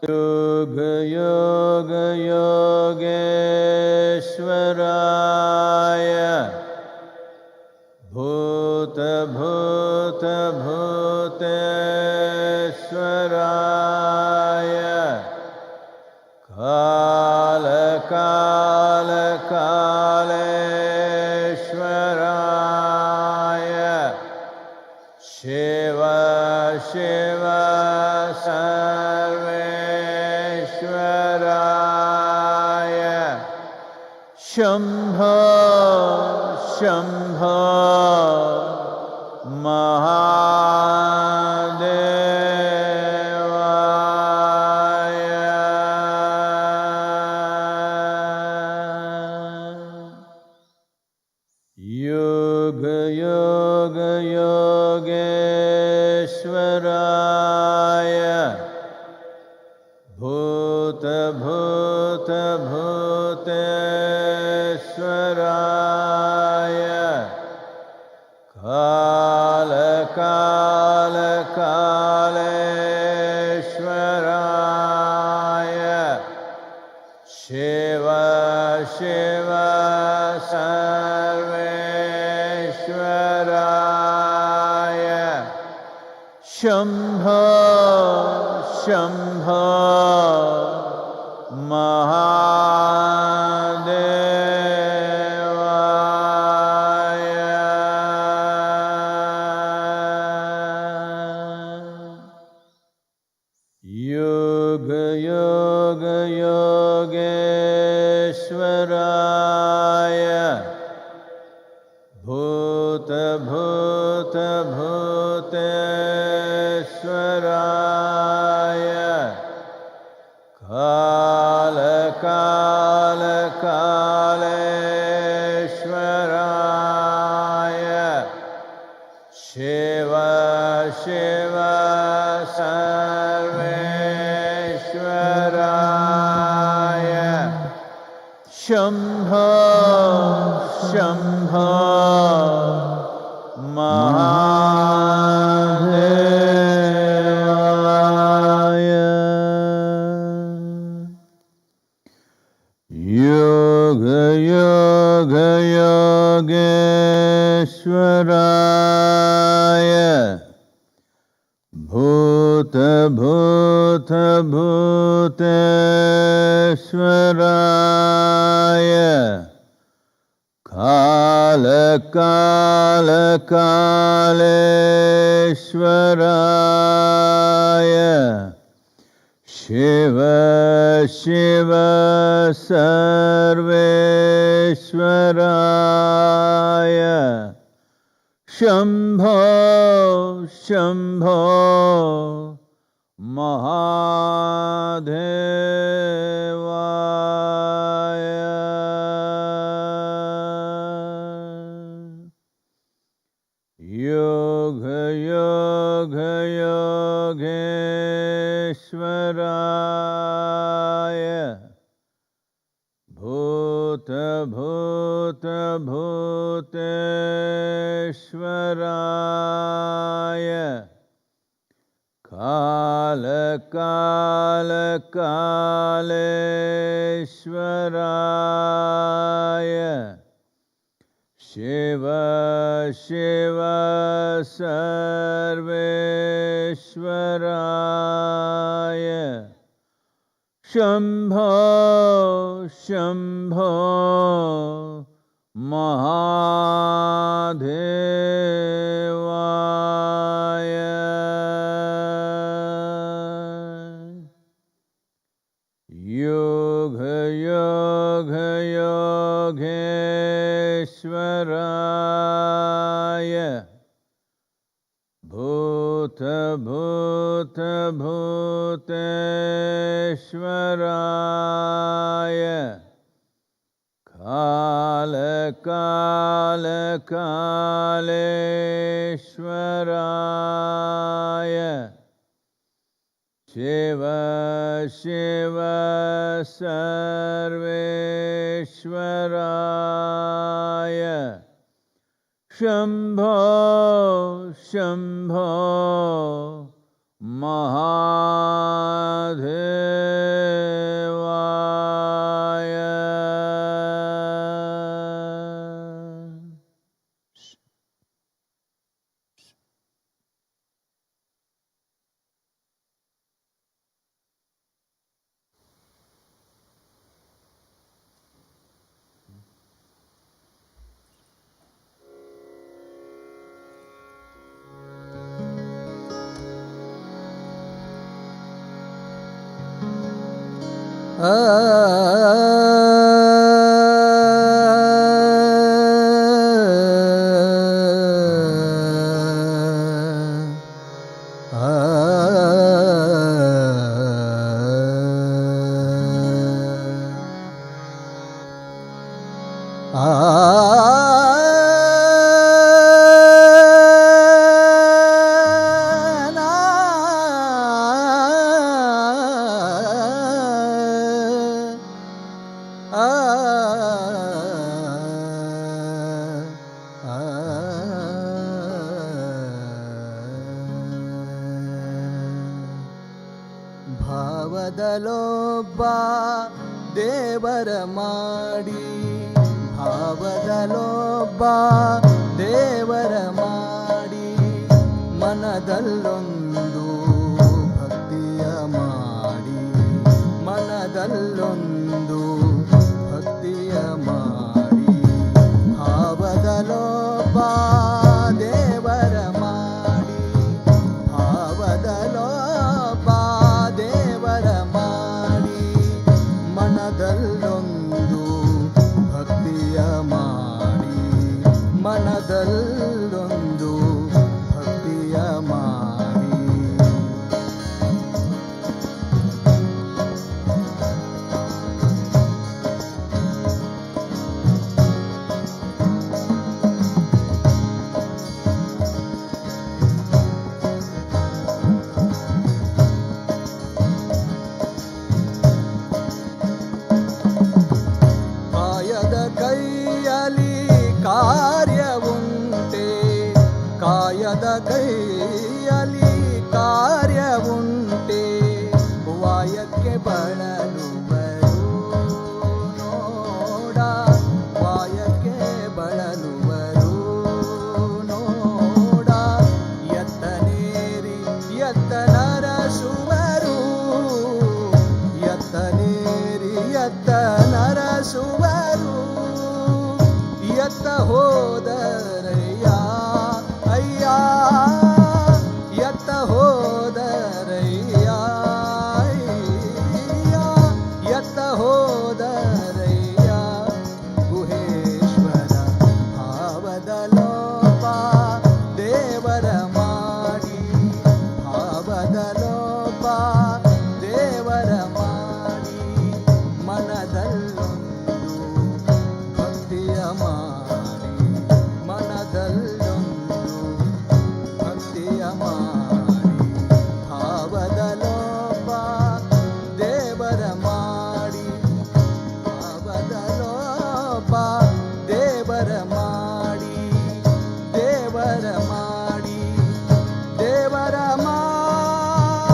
Yoga Yoga Yogeshwaraya Bhuta Bhuta Bhuteshwaraya Kala Kala Kaleshwaraya Shiva Shiva Sarveshwaraya Shambho Shambho Mahadevaya Yoga Yoga Yogeshwaraya Bhuta Bhuta Bhuteshwaraya Kala Kala Kaleshwaraya Shiva Shiva Sarveshwaraya Shambho Shambho Mahadevaya Yoga Yoga Yogeshwaraya Bhuta Bhuta Bhuteshwaraya Kala Kala Kaleshwaraya Shiva Shiva Sarveshwaraya Shambho Shambho Mahadevaya Yoga Yoga Yogeshwaraya Bhuta Bhuta Bhuteshwaraya Kala Kala Kaleshwaraya Shiva Shiva Sarveshwaraya Shambho Shambho Mahadevaya Yoga Yoga Yogeshwaraya Bhuta Bhuta Bhuteshwaraya Kala Kala Kaleshwaraya Shiva Shiva Sarveshwaraya Shambho Shambho Mahadevaya Yoga Yoga Yogeshwaraya Bhuta Bhuta Bhuteshwaraya Kala Kala Kaleshwaraya Shiva Shiva Sarveshwaraya ಶಂಭೋ ಶಂಭೋ ಮಹಾದೇವಾಯ. ಭಾವದಲೊಬ್ಬ ದೇವರ ಮಾಡಿ, ಭಾವದಲೊಬ್ಬ ದೇವರ ಮಾಡಿ, ಮನದಲ್ಲೊಂದು ಭಕ್ತಿಯ ಮಾಡಿ, ಮನದಲ್ಲೊಂದು ಭಕ್ತಿಯ ಮಾಡಿ, ಭಾವದಲೊಬ್ಬ ದೇವರ ಮಾಡಿ, ಭಾವದಲೊಬ್ಬ ದೇವರ ಮಾಡಿ, ಮನದಲ್ಲೊಂದು ಭಕ್ತಿಯ ಮಾಡಿ, ಮನದಲ್ಲೊಂದು ಭಕ್ತಿಯ ಮಾಡಿ. ಕಾಯದ ಕೈಯಲ್ಲಿ ಕಾರ್ಯವುಂಟೆ, ಕಾಯದ ಕೈಯಲ್ಲಿ ಕಾರ್ಯವುಂಟೆ, ವಾಯಕ್ಕೆ ಬಳಲುವರು ನೋಡ, ವಾಯಕ್ಕೆ ಬಳಲುವರು ನೋಡ, ಎತ್ತನೇರಿ ಎತ್ತ ನರಸುವರು, ಎತ್ತನೇರಿ ಎತ್ತ ನರಸುವರು, ಎತ್ತ ಹೋದರಯ್ಯ ಅಯ್ಯ, ಎತ್ತ ಹೋದರಯ್ಯ ಅಯ್ಯ, ಎತ್ತ ಹೋದರಯ್ಯ ಗುಹೇಶ್ವರ. ಭಾವದಲೊಬ್ಬ ದೇವರ ಮಾಡಿ, ಭಾವದಲೊಬ್ಬ ದೇವರ ಮಾಡಿ, ಮನದಲ್ಲೊಂದು ಭಕ್ತಿಯ ಮಾಡಿ, ಮನದಲ್ಲೊಂದು ಭಕ್ತಿಯ ಮಾಡಿ, ಭಾವದಲೊಬ್ಬ ದೇವರ ಮಾಡಿ, ಭಾವದಲೊಬ್ಬ ದೇವರ ಮಾಡಿ, ದೇವರ ಮಾಡಿ, ದೇವರ ಮಾಡಿ.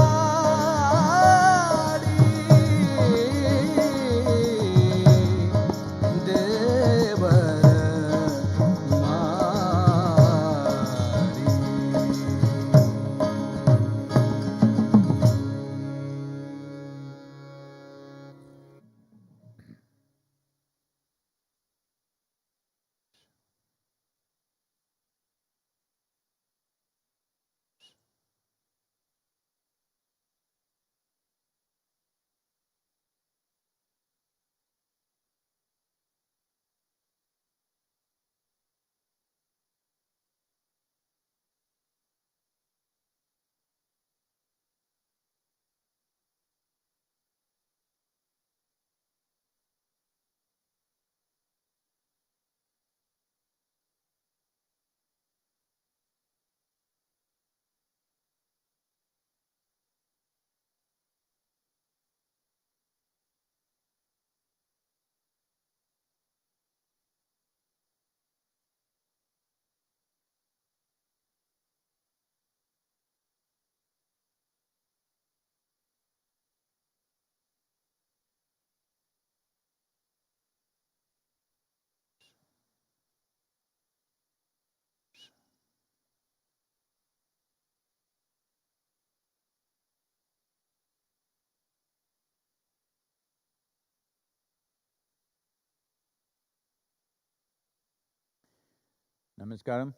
Namaskaram.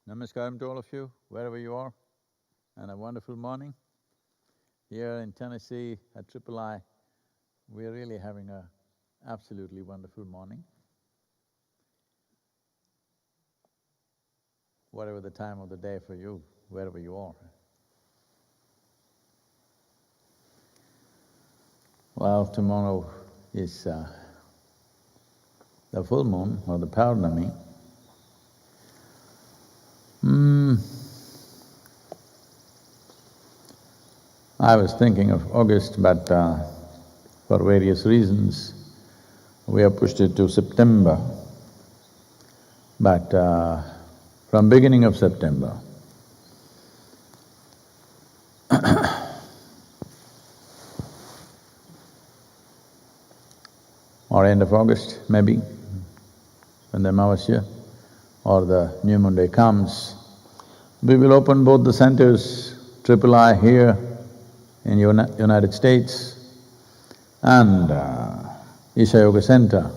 Namaskaram to all of you, wherever you are, and a wonderful morning. Here in Tennessee at III, we're really having a absolutely wonderful morning. Whatever the time of the day for you, wherever you are. Well, tomorrow is the full moon or the Purnami. I was thinking of August, but for various reasons, we have pushed it to September. But from beginning of September, or end of August maybe, when the Amavasya or the new moon day comes, we will open both the centers, III here in United States and Isha Yoga Center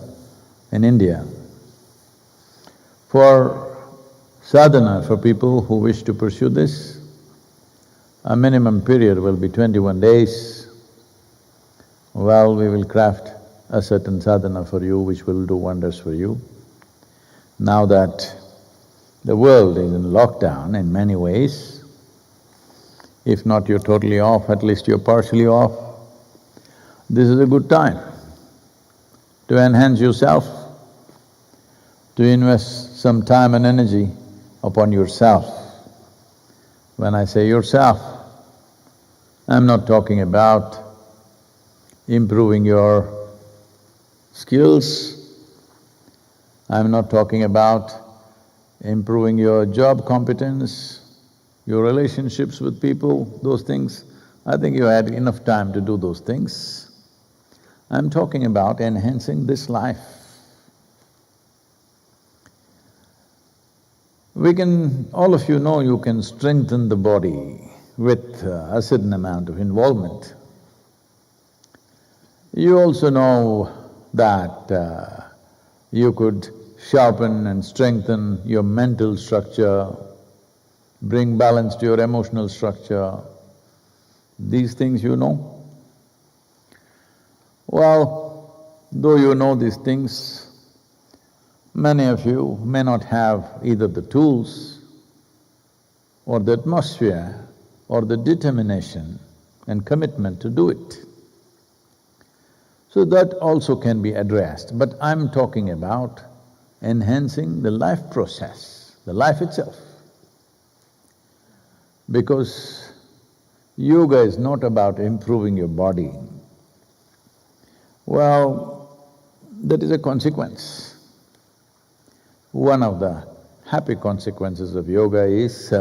in India, for sadhana for people who wish to pursue this. A minimum period will be 21 days. Well, we will craft a certain sadhana for you which will do wonders for you. Now that the world is in lockdown in many ways, if not you're totally off, at least you're partially off, this is a good time to enhance yourself, to invest some time and energy upon yourself. When I say yourself, I'm not talking about improving your skills, I'm not talking about improving your job competence, your relationships with people, those things. I think you had enough time to do those things. I'm talking about enhancing this life. All of you know you can strengthen the body with a certain amount of involvement. You also know that you could sharpen and strengthen your mental structure, bring balance to your emotional structure. These things you know. Well, though you know these things, many of you may not have either the tools or the atmosphere or the determination and commitment to do it. So that also can be addressed, but I'm talking about enhancing the life process, the life itself. Because yoga is not about improving your body. Well, that is a consequence. One of the happy consequences of yoga is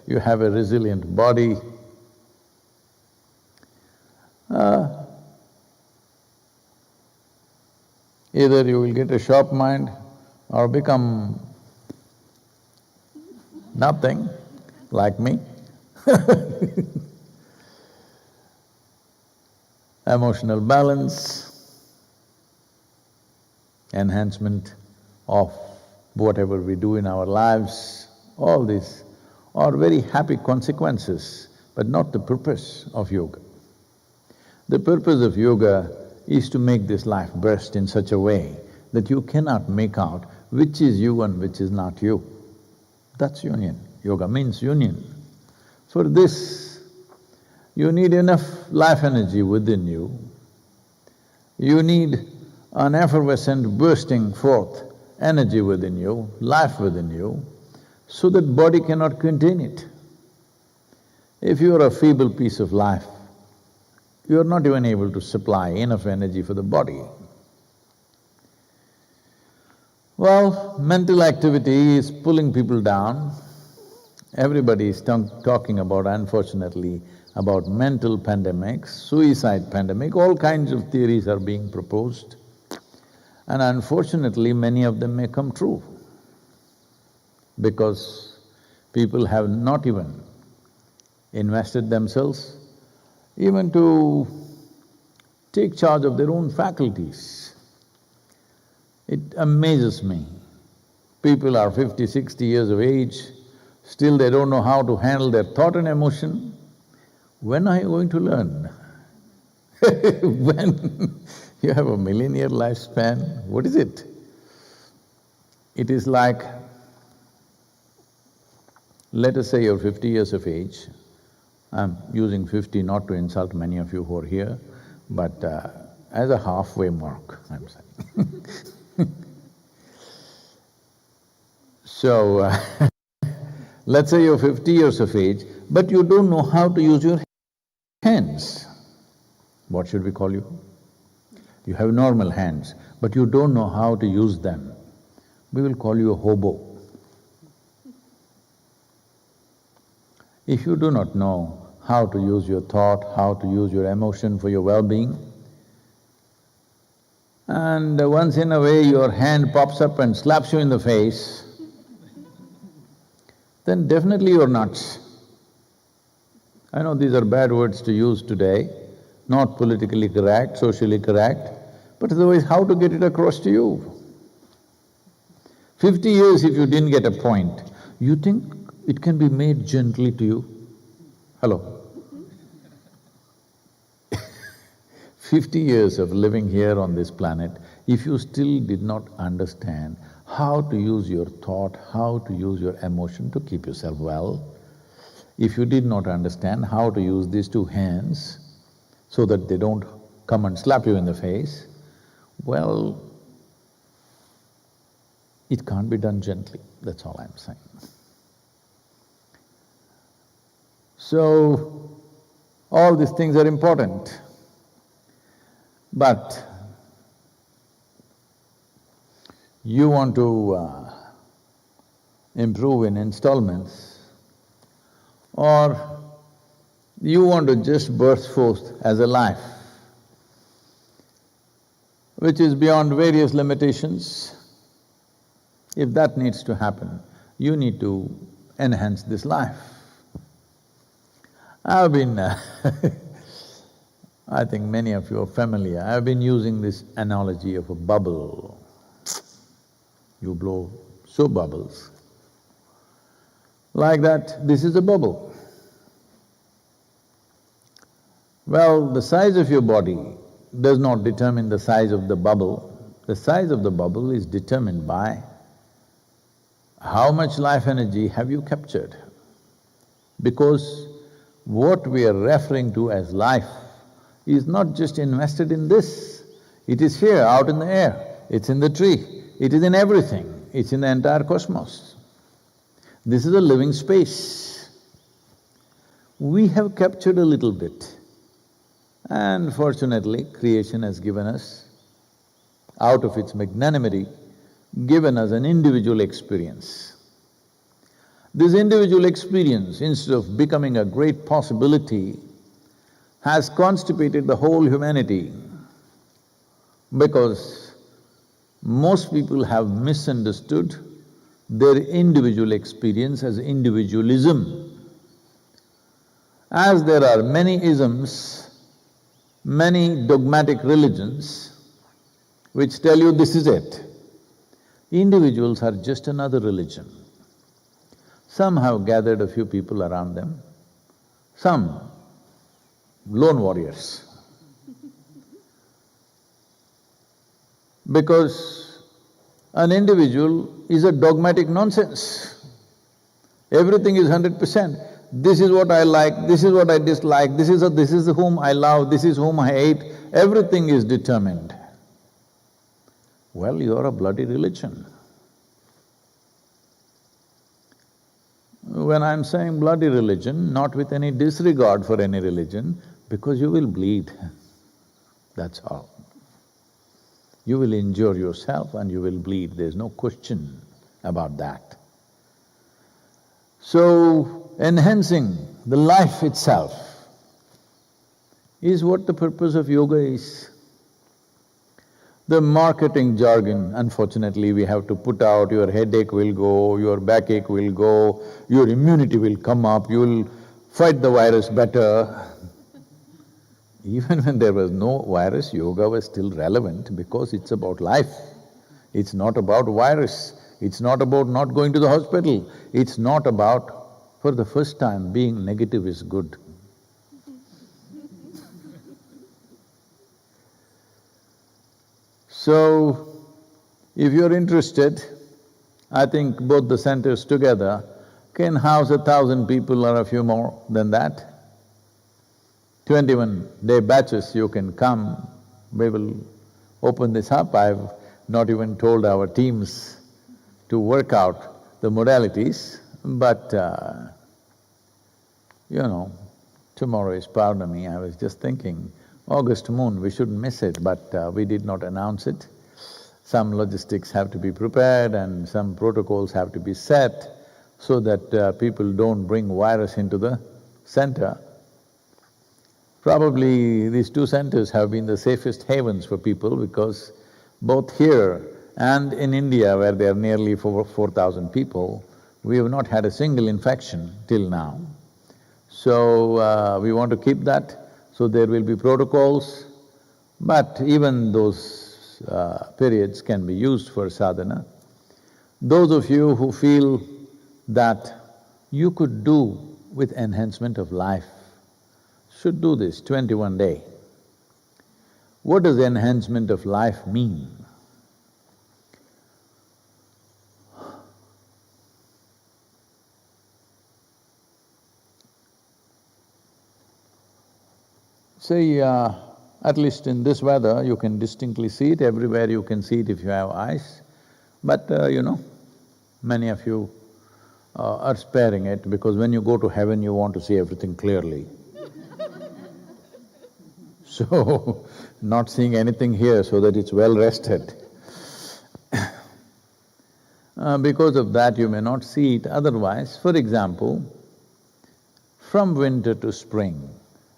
you have a resilient body. Either you will get a sharp mind or become nothing, like me. Emotional balance, enhancement of whatever we do in our lives, all these are very happy consequences, but not the purpose of yoga. The purpose of yoga is to make this life burst in such a way that you cannot make out which is you and which is not you. That's union. Yoga means union. For this, you need enough life energy within you. You need an effervescent bursting forth energy within you, life within you, so that body cannot contain it. If you are a feeble piece of life, you are not even able to supply enough energy for the body. Well, mental activity is pulling people down. Everybody is talking about, unfortunately, about mental pandemics, suicide pandemic, all kinds of theories are being proposed. And unfortunately, many of them may come true, because people have not even invested themselves even to take charge of their own faculties. It amazes me People are 50, 60 years of age, still they don't know how to handle their thought and emotion. When are you going to learn? When you have a millennial lifespan, what is it? It is like, let us say you're 50 years of age. I'm using 50 not to insult many of you who are here, but as a halfway mark, I'm saying. So, let's say you're 50 years of age, but you don't know how to use your hands. What should we call you? You have normal hands, but you don't know how to use them. We will call you a hobo. If you do not know how to use your thought, how to use your emotion for your well-being, and once in a way your hand pops up and slaps you in the face, then definitely you're nuts. I know these are bad words to use today, not politically correct, socially correct, but otherwise how to get it across to you? 50 years if you didn't get a point, you think it can be made gently to you? Hello? 50 years of living here on this planet, if you still did not understand how to use your thought, how to use your emotion to keep yourself well, if you did not understand how to use these two hands so that they don't come and slap you in the face, well, it can't be done gently, that's all I'm saying. So, all these things are important, but you want to improve in installments, or you want to just burst forth as a life which is beyond various limitations. If that needs to happen, you need to enhance this life. I've been I think many of you are familiar, I've been using this analogy of a bubble. You blow soap bubbles. Like that, this is a bubble. Well, the size of your body does not determine the size of the bubble. The size of the bubble is determined by how much life energy have you captured. Because what we are referring to as life is not just invested in this, it is here, out in the air, it's in the tree, it is in everything, it's in the entire cosmos. This is a living space. We have captured a little bit, and fortunately, creation has given us, out of its magnanimity, given us an individual experience. This individual experience, instead of becoming a great possibility, has constipated the whole humanity, because most people have misunderstood their individual experience as individualism. As there are many isms, many dogmatic religions which tell you this is it, individuals are just another religion. Some have gathered a few people around them, some lone warriors. Because an individual is a dogmatic nonsense. Everything is 100%. This is what I like, this is what I dislike, this is whom I love, this is whom I hate, everything is determined. Well, you're a bloody religion. When I'm saying bloody religion, not with any disregard for any religion, because you will bleed, that's all. You will injure yourself and you will bleed, there's no question about that. So, enhancing the life itself is what the purpose of yoga is. The marketing jargon, unfortunately, we have to put out, your headache will go, your backache will go, your immunity will come up, you will fight the virus better. Even when there was no virus, yoga was still relevant because it's about life. It's not about virus, It's not about not going to the hospital. It's not about, for the first time, being negative is good. So, if you're interested, I think both the centers together can house 1,000 people or a few more than that. 21-day batches you can come, we will open this up. I've not even told our teams to work out the modalities, but tomorrow is Purnami. I was just thinking, August moon, we shouldn't miss it, but we did not announce it. Some logistics have to be prepared and some protocols have to be set so that people don't bring virus into the center. Probably these two centers have been the safest havens for people because both here and in India, where there are nearly 4,000 people, we have not had a single infection till now. So, we want to keep that, so there will be protocols, but even those periods can be used for sadhana. Those of you who feel that you could do with enhancement of life should do this 21-day. What does enhancement of life mean? Say, at least in this weather, you can distinctly see it, everywhere you can see it if you have eyes. But many of you are sparing it because when you go to heaven, you want to see everything clearly. So, not seeing anything here so that it's well rested. Because of that, you may not see it otherwise. For example, from winter to spring,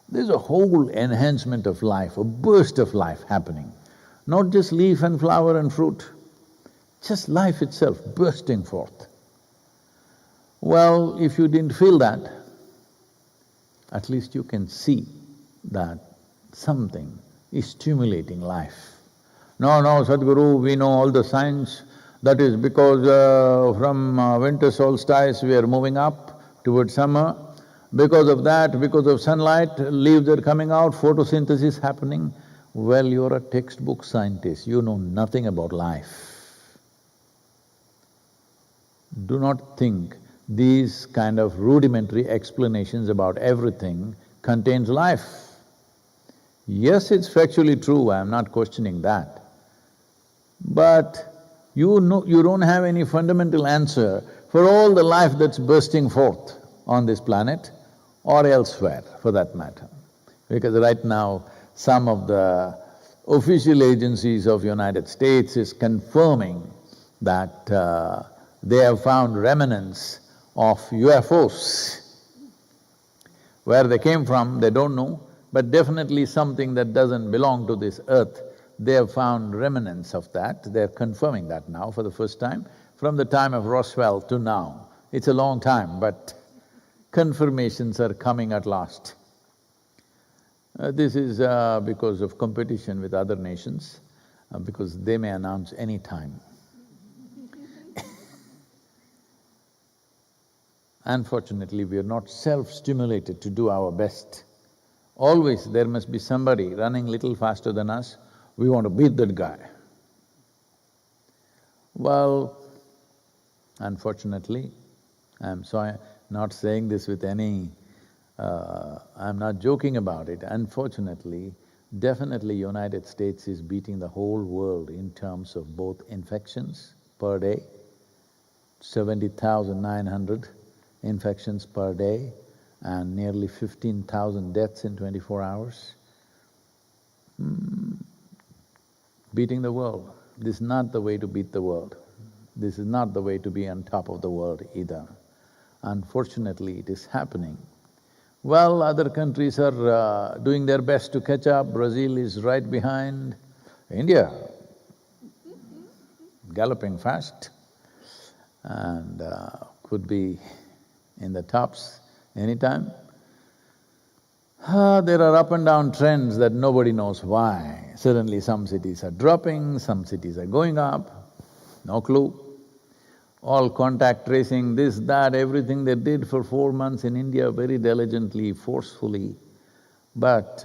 there's a whole enhancement of life, a burst of life happening. Not just leaf and flower and fruit, just life itself bursting forth. Well, if you didn't feel that, at least you can see that something is stimulating life. No, Sadhguru, we know all the science, that is because from winter solstice we are moving up towards summer. Because of that, because of sunlight, leaves are coming out, photosynthesis happening. Well, you're a textbook scientist, you know nothing about life. Do not think these kind of rudimentary explanations about everything contains life. Yes, it's factually true, I'm not questioning that. But you don't have any fundamental answer for all the life that's bursting forth on this planet or elsewhere, for that matter. Because right now, some of the official agencies of United States is confirming that they have found remnants of UFOs. Where they came from, they don't know, but definitely something that doesn't belong to this earth, they have found remnants of that. They're confirming that now for the first time, from the time of Roswell to now. It's a long time, but confirmations are coming at last. This is because of competition with other nations, because they may announce any time. Unfortunately, we are not self-stimulated to do our best. Always there must be somebody running little faster than us, we want to beat that guy. Well, unfortunately, I'm sorry, not saying this with any… I'm not joking about it. Unfortunately, definitely United States is beating the whole world in terms of both infections per day, 70,900 infections per day and nearly 15,000 deaths in 24 hours. Beating the world. This is not the way to beat the world. This is not the way to be on top of the world either. Unfortunately, it is happening. Well, other countries are doing their best to catch up. Brazil is right behind. India, galloping fast and could be in the tops anytime. There are up and down trends that nobody knows why. Suddenly some cities are dropping, some cities are going up, no clue. all contact tracing, this, that, everything they did for 4 months in India very diligently, forcefully. But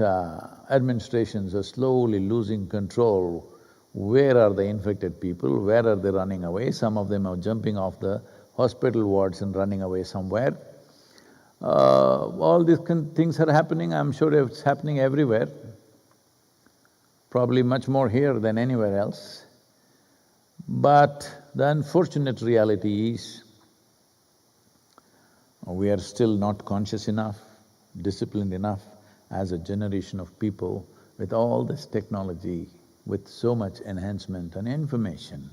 administrations are slowly losing control. Where are the infected people? Where are they running away? Some of them are jumping off the hospital wards and running away somewhere. All these things are happening, I'm sure it's happening everywhere, probably much more here than anywhere else. But the unfortunate reality is, we are still not conscious enough, disciplined enough as a generation of people with all this technology, with so much enhancement and information.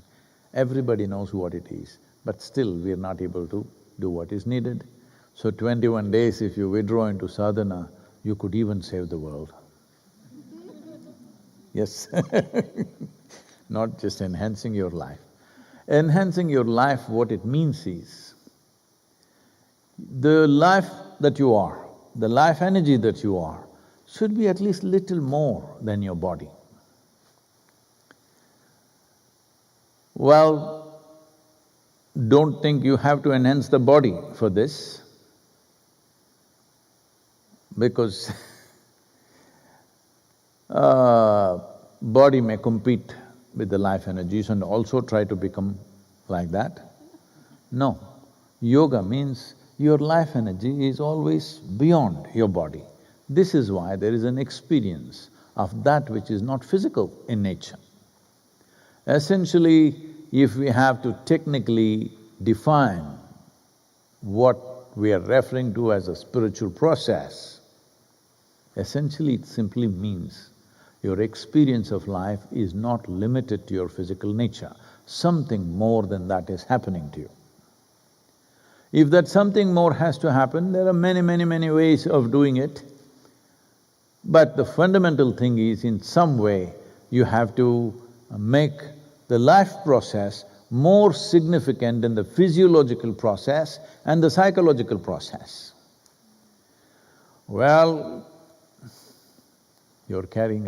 Everybody knows what it is, but still we are not able to do what is needed. So 21 days, if you withdraw into sadhana, you could even save the world. Yes not just enhancing your life. Enhancing your life, what it means is, the life that you are, the life energy that you are, should be at least little more than your body. Well, don't think you have to enhance the body for this, because body may compete with the life energies and also try to become like that. No, yoga means your life energy is always beyond your body. This is why there is an experience of that which is not physical in nature. Essentially, if we have to technically define what we are referring to as a spiritual process, essentially it simply means your experience of life is not limited to your physical nature. Something more than that is happening to you. If that something more has to happen, there are many ways of doing it. But the fundamental thing is, in some way, you have to make the life process more significant than the physiological process and the psychological process. Well, you're carrying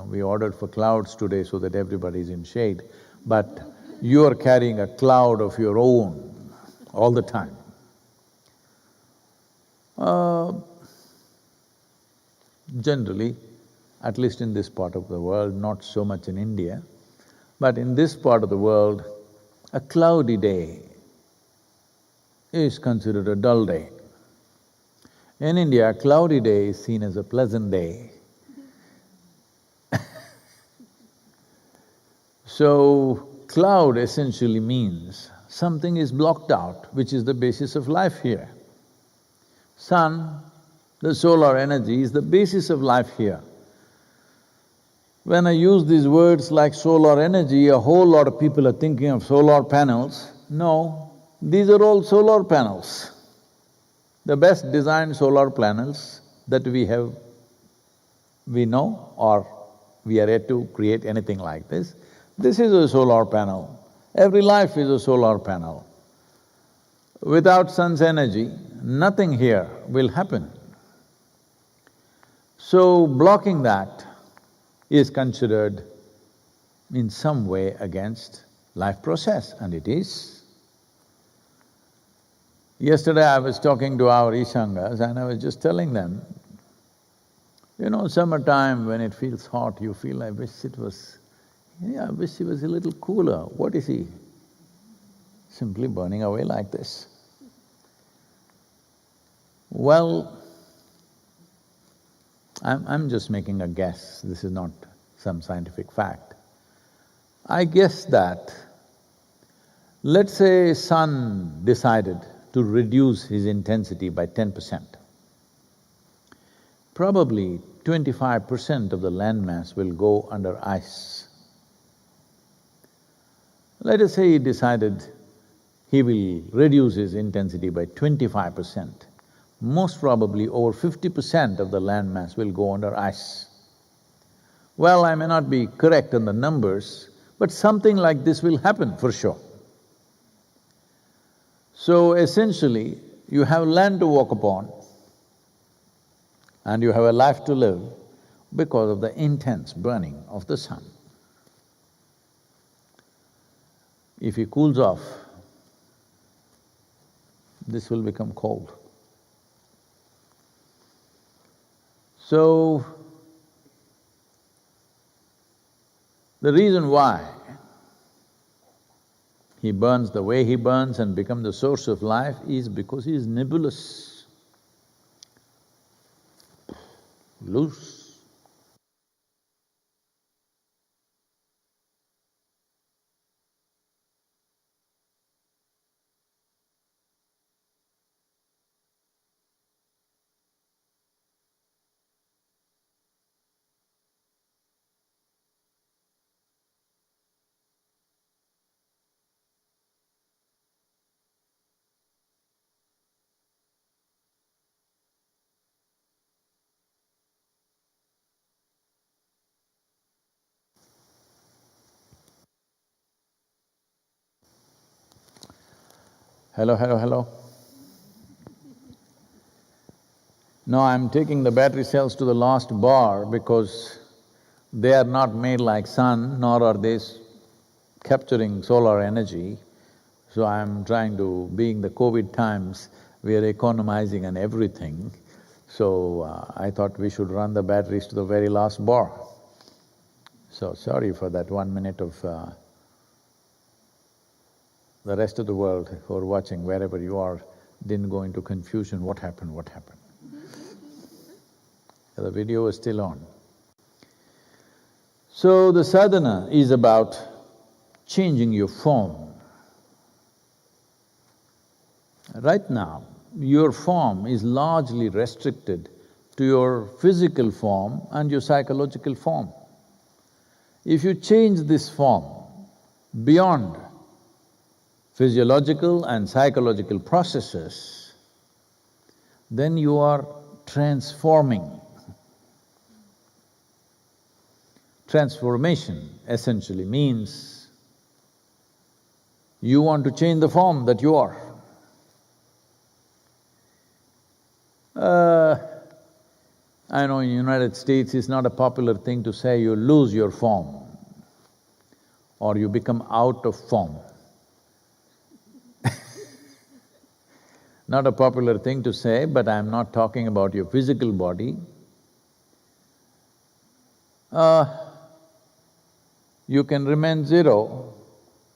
we ordered for clouds today so that everybody's in shade, but you're carrying a cloud of your own all the time. Generally, at least in this part of the world, not so much in India, but in this part of the world, a cloudy day is considered a dull day. In India, a cloudy day is seen as a pleasant day. So, cloud essentially means something is blocked out, which is the basis of life here. Sun, the solar energy, is the basis of life here. When I use these words like solar energy, a whole lot of people are thinking of solar panels. No, these are all solar panels. The best designed solar panels that we know, or we are yet to create anything like this. This is a solar panel. Every life is a solar panel. Without sun's energy, nothing here will happen. So, blocking that is considered in some way against life process, and it is. Yesterday I was talking to our Ishangas and I was just telling them, summertime when it feels hot, you feel, I wish it was… I wish he was a little cooler. What is he? Simply burning away like this. Well, I'm just making a guess, this is not some scientific fact. I guess that, let's say sun decided to reduce his intensity by 10%. Probably 25% of the landmass will go under ice. Let us say he decided he will reduce his intensity by 25%. Most probably over 50% of the landmass will go under ice. Well, I may not be correct on the numbers, but something like this will happen for sure. So essentially, you have land to walk upon and you have a life to live because of the intense burning of the sun. If he cools off this will become cold. So, the reason why he burns the way he burns and becomes the source of life is because he is nebulous, loose. Hello, hello, hello. No, I'm taking the battery cells to the last bar because they are not made like sun, nor are they capturing solar energy. So I'm trying to… being the COVID times, we are economizing on everything. So I thought we should run the batteries to the very last bar. So sorry for that 1 minute of… the rest of the world who are watching, wherever you are, didn't go into confusion, what happened, what happened? The video is still on. So the sadhana is about changing your form. Right now, your form is largely restricted to your physical form and your psychological form. If you change this form beyond physiological and psychological processes, then you are transforming. Transformation essentially means you want to change the form that you are. I know in the United States it's not a popular thing to say you lose your form or you become out of form. Not a popular thing to say, but I'm not talking about your physical body. You can remain zero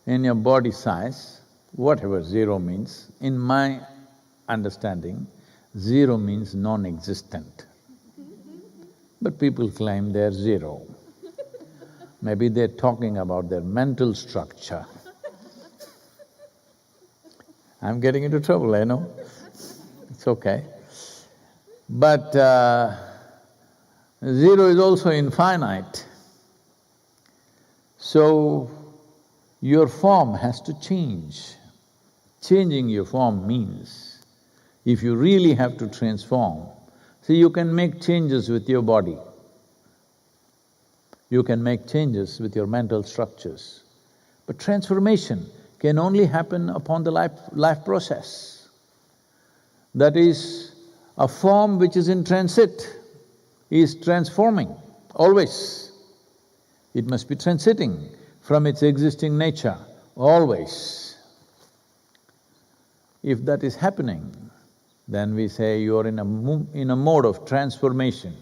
in your body size, whatever zero means. In my understanding, zero means non-existent. But people claim they're zero. Maybe they're talking about their mental structure. I'm getting into trouble, I know. It's okay. But zero is also infinite. So, your form has to change. Changing your form means, if you really have to transform, see, you can make changes with your body. You can make changes with your mental structures. But transformation can only happen upon the life process. That is, a form which is in transit is transforming, always. It must be transiting from its existing nature, always. If that is happening, then we say you're in a mode of transformation,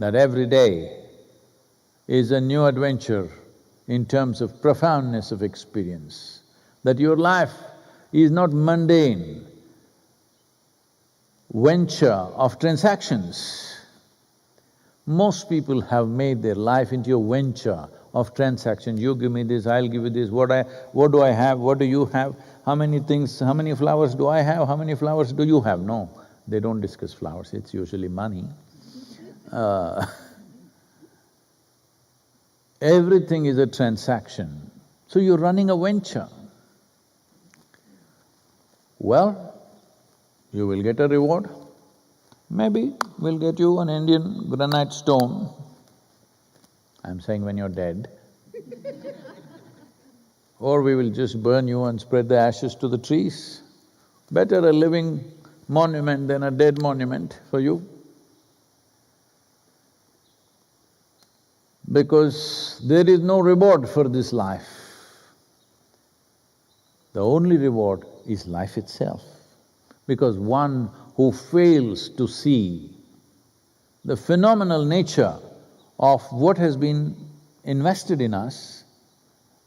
that every day is a new adventure in terms of profoundness of experience, that your life is not mundane venture of transactions. Most people have made their life into a venture of transaction. You give me this, I'll give you this, what do I have, what do you have, how many things, how many flowers do I have, how many flowers do you have? No, they don't discuss flowers, it's usually money. Everything is a transaction. So you're running a venture. Well, you will get a reward. Maybe we'll get you an Indian granite stone. I'm saying when you're dead. Or we will just burn you and spread the ashes to the trees. Better a living monument than a dead monument for you. Because there is no reward for this life. The only reward is life itself. Because one who fails to see the phenomenal nature of what has been invested in us,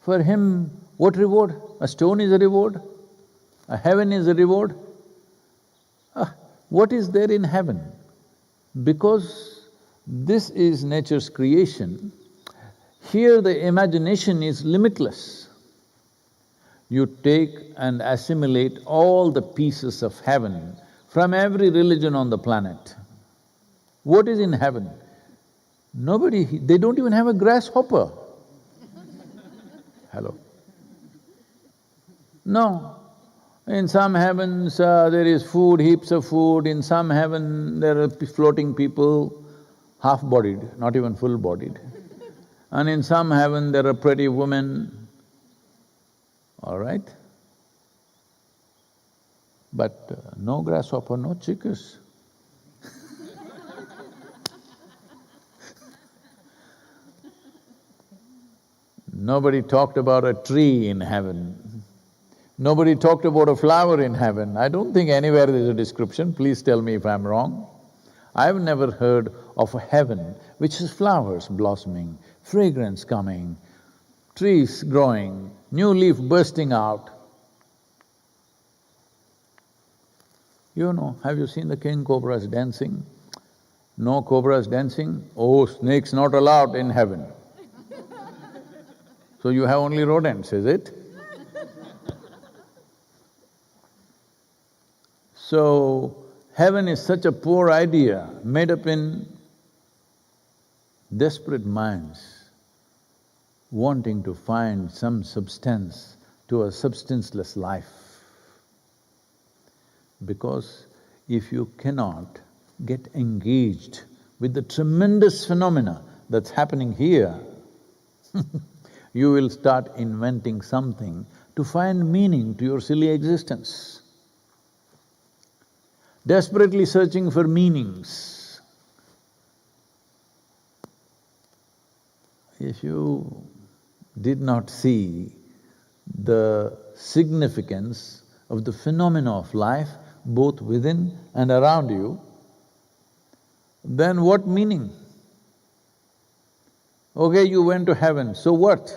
for him, what reward? A stone is a reward? A heaven is a reward? What is there in heaven? Because this is nature's creation, here the imagination is limitless. You take and assimilate all the pieces of heaven from every religion on the planet. What is in heaven? Nobody… they don't even have a grasshopper. Hello? No. In some heavens, there is food, heaps of food. In some heaven, there are floating people, half-bodied, not even full-bodied. And in some heaven, there are pretty women, all right? But no grasshopper, no chickas. Nobody talked about a tree in heaven. Nobody talked about a flower in heaven. I don't think anywhere there's a description, please tell me if I'm wrong. I've never heard of a heaven which has flowers blossoming, fragrance coming, trees growing, new leaf bursting out. You know, have you seen the king cobras dancing? No cobras dancing? Oh, snakes not allowed in heaven. So you have only rodents, is it? So, heaven is such a poor idea made up in desperate minds wanting to find some substance to a substanceless life. Because if you cannot get engaged with the tremendous phenomena that's happening here, you will start inventing something to find meaning to your silly existence. Desperately searching for meanings. If you did not see the significance of the phenomena of life, both within and around you, then what meaning? Okay, you went to heaven, so what?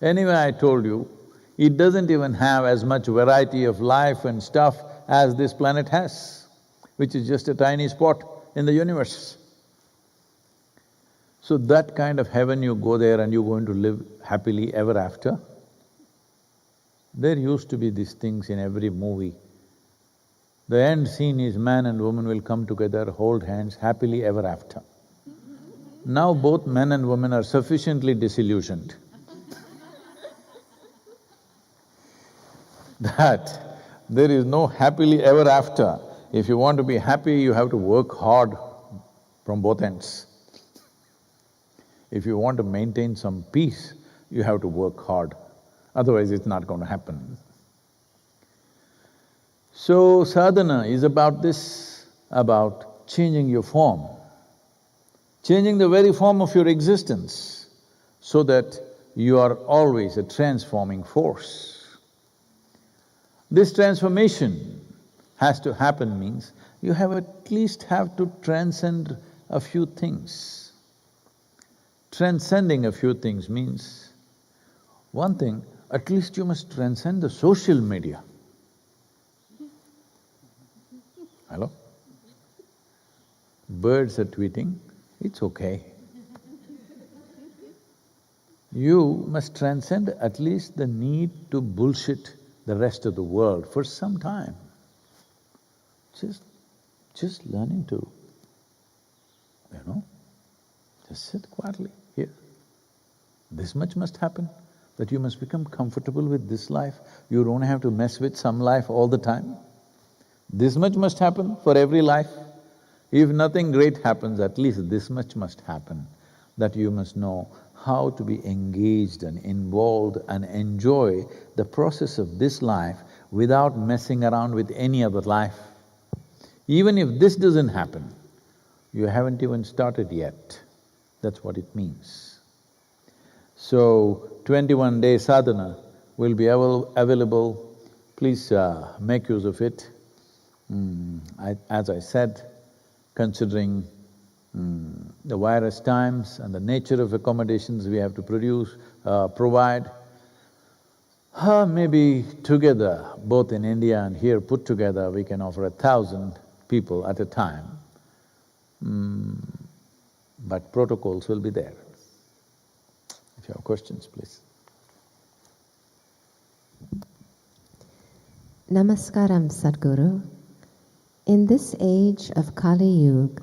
Anyway, I told you, it doesn't even have as much variety of life and stuff as this planet has, which is just a tiny spot in the universe. So that kind of heaven, you go there and you're going to live happily ever after. There used to be these things in every movie. The end scene is man and woman will come together, hold hands, happily ever after. Now both men and women are sufficiently disillusioned that there is no happily ever after. If you want to be happy, you have to work hard from both ends. If you want to maintain some peace, you have to work hard, otherwise it's not going to happen. So sadhana is about this, about changing your form, changing the very form of your existence so that you are always a transforming force. This transformation has to happen means you have at least have to transcend a few things. Transcending a few things means, one thing, at least you must transcend the social media. Hello? Birds are tweeting, it's okay. You must transcend at least the need to bullshit the rest of the world for some time. Just learning to, just sit quietly here. This much must happen, that you must become comfortable with this life. You don't have to mess with some life all the time. This much must happen for every life. If nothing great happens, at least this much must happen, that you must know how to be engaged and involved and enjoy the process of this life without messing around with any other life. Even if this doesn't happen, you haven't even started yet. That's what it means. So, 21-day sadhana will be available. Please make use of it. As I said, considering the virus times and the nature of accommodations we have to provide, maybe together, both in India and here put together, we can offer 1,000 people at a time. But protocols will be there. If you have questions, please. Namaskaram, Sadhguru. In this age of Kali Yuga,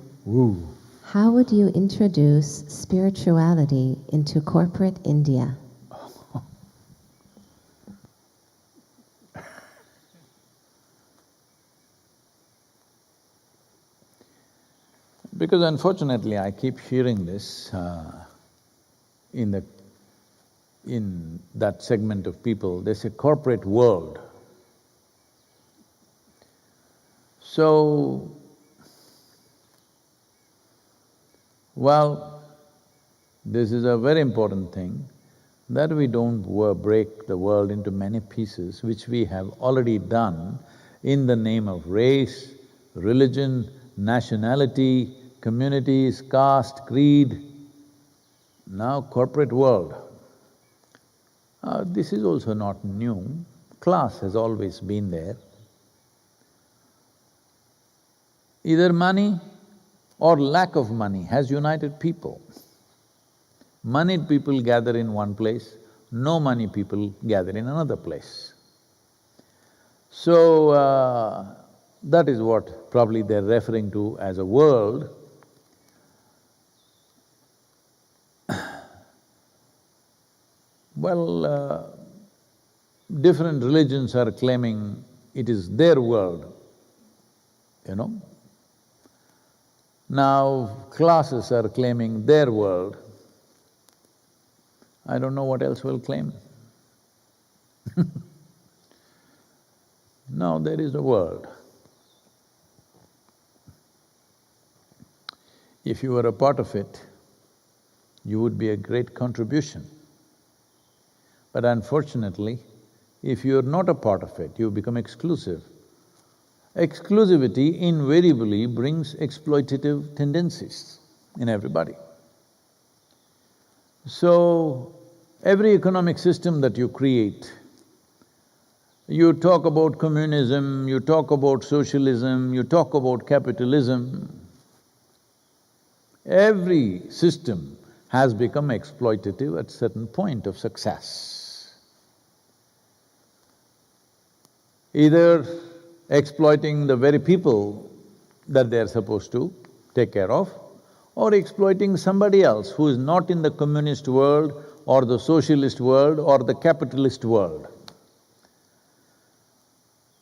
how would you introduce spirituality into corporate India? Because unfortunately, I keep hearing this in that segment of people, they say corporate world. So, well, this is a very important thing, that we don't break the world into many pieces, which we have already done in the name of race, religion, nationality, communities, caste, creed. Now corporate world. This is also not new, class has always been there. Either money or lack of money has united people. Moneyed people gather in one place, no money people gather in another place. So, that is what probably they're referring to as a world. Well, different religions are claiming it is their world, you know. Now classes are claiming their world. I don't know what else will claim. No, there is a world. If you were a part of it, you would be a great contribution. But unfortunately, if you're not a part of it, you become exclusive. Exclusivity invariably brings exploitative tendencies in everybody. So, every economic system that you create, you talk about communism, you talk about socialism, you talk about capitalism, every system has become exploitative at certain point of success. Either exploiting the very people that they're supposed to take care of, or exploiting somebody else who is not in the communist world or the socialist world or the capitalist world.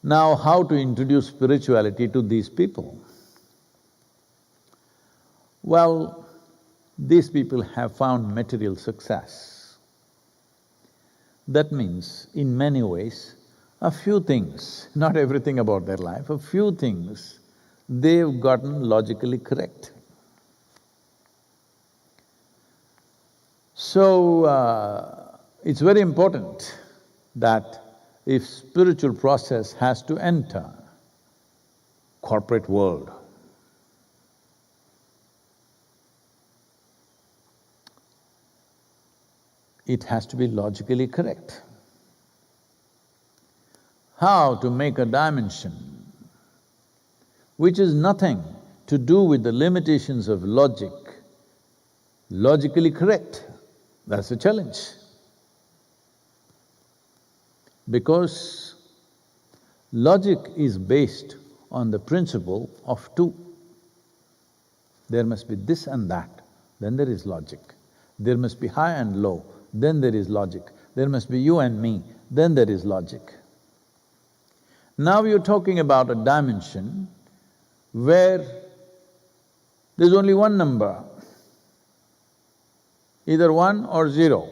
Now, how to introduce spirituality to these people? Well, these people have found material success. That means, in many ways, a few things, not everything about their life, a few things they've gotten logically correct. So, it's very important that if spiritual process has to enter corporate world, it has to be logically correct. How to make a dimension which is nothing to do with the limitations of logic, logically correct, that's the challenge. Because logic is based on the principle of two. There must be this and that, then there is logic. There must be high and low, then there is logic. There must be you and me, then there is logic. Now you're talking about a dimension where there's only one number, either 1 or 0.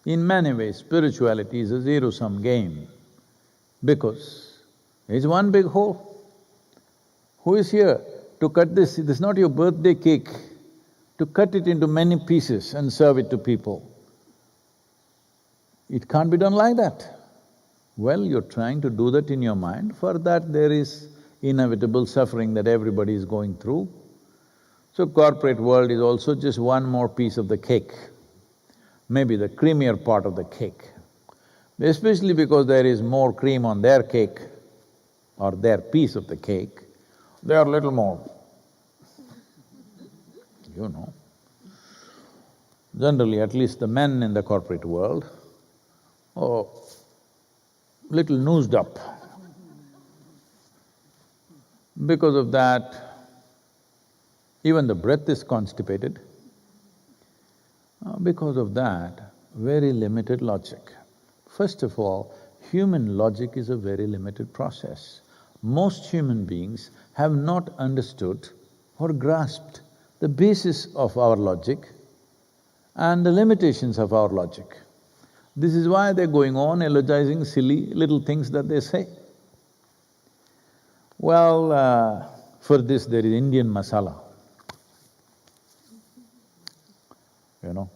In many ways, spirituality is a zero-sum game because it's one big whole. Who is here to cut this? This is not your birthday cake, to cut it into many pieces and serve it to people. It can't be done like that. Well, you're trying to do that in your mind, for that there is inevitable suffering that everybody is going through. So corporate world is also just one more piece of the cake, maybe the creamier part of the cake. Especially because there is more cream on their cake or their piece of the cake, they are little more, you know. Generally, at least the men in the corporate world, oh, little noosed up. Because of that, even the breath is constipated. Because of that, very limited logic. First of all, human logic is a very limited process. Most human beings have not understood or grasped the basis of our logic and the limitations of our logic. This is why they're going on eulogizing silly little things that they say. Well, for this there is Indian masala. You know,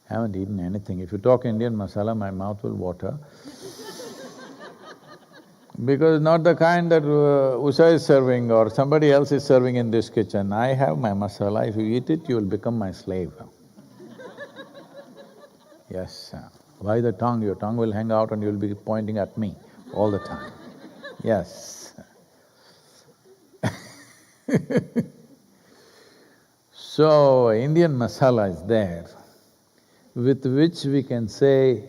haven't eaten anything. If you talk Indian masala, my mouth will water. Because not the kind that Usha is serving or somebody else is serving in this kitchen. I have my masala, if you eat it, you will become my slave. Yes, why the tongue? Your tongue will hang out and you'll be pointing at me all the time. Yes. So, Indian masala is there, with which we can say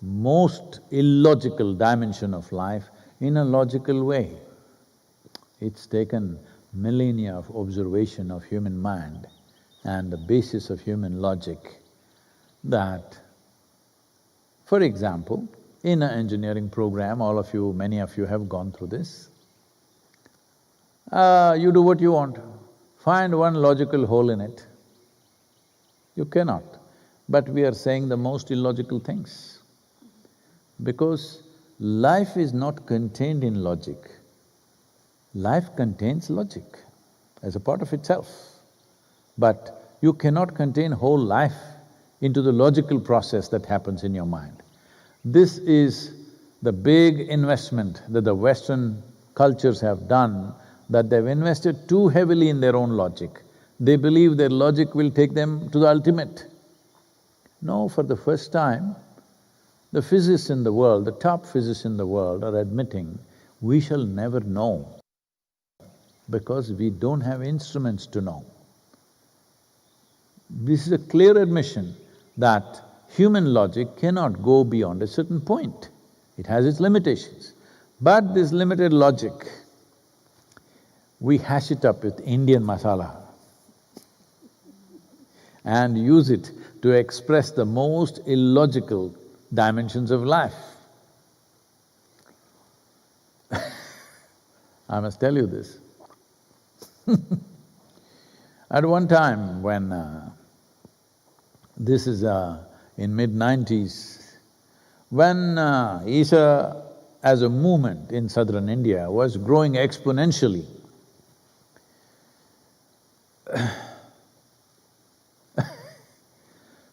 most illogical dimension of life in a logical way. It's taken millennia of observation of human mind and the basis of human logic that, for example, in an engineering program, all of you, many of you have gone through this, you do what you want, find one logical hole in it. You cannot. But we are saying the most illogical things. Because life is not contained in logic. Life contains logic as a part of itself. But you cannot contain whole life into the logical process that happens in your mind. This is the big investment that the Western cultures have done, that they've invested too heavily in their own logic. They believe their logic will take them to the ultimate. No, for the first time, the physicists in the world, the top physicists in the world are admitting, we shall never know because we don't have instruments to know. This is a clear admission that human logic cannot go beyond a certain point. It has its limitations. But this limited logic, we hash it up with Indian masala and use it to express the most illogical dimensions of life. I must tell you this. At one time when this is in mid-90s, when Isha as a movement in southern India was growing exponentially,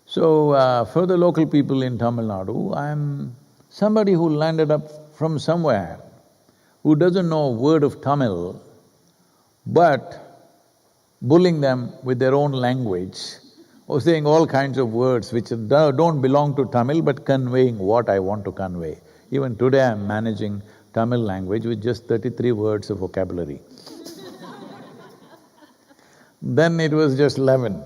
so for the local people in Tamil Nadu, I'm somebody who landed up from somewhere, who doesn't know a word of Tamil, but bullying them with their own language, or saying all kinds of words which don't belong to Tamil but conveying what I want to convey. Even today I'm managing Tamil language with just 33 words of vocabulary. Then it was just 11.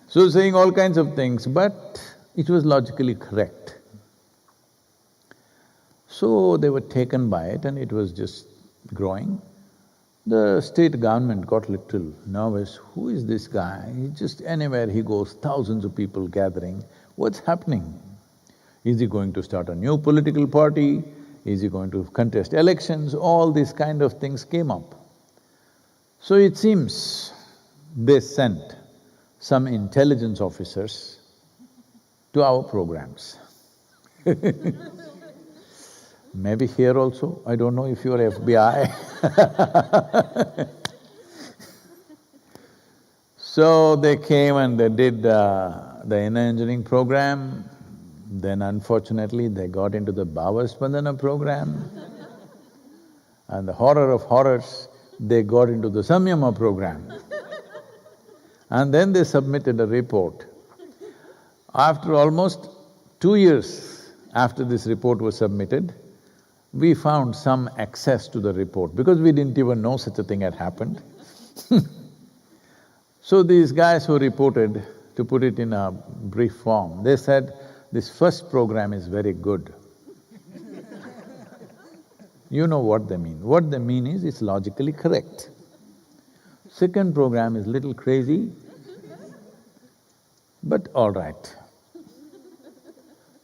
So saying all kinds of things, but it was logically correct. So they were taken by it and it was just growing. The state government got little nervous, who is this guy? He just anywhere he goes, thousands of people gathering, what's happening? Is he going to start a new political party? Is he going to contest elections? All these kind of things came up. So it seems they sent some intelligence officers to our programs. Maybe here also, I don't know if you're FBI. So they came and they did the inner engineering program. Then unfortunately they got into the Bhavaspandana program and the horror of horrors, they got into the Samyama program. And then they submitted a report. After almost 2 years after this report was submitted, we found some access to the report because we didn't even know such a thing had happened. So these guys who reported, to put it in a brief form, they said, this first program is very good. You know what they mean. What they mean is it's logically correct. Second program is little crazy, but all right.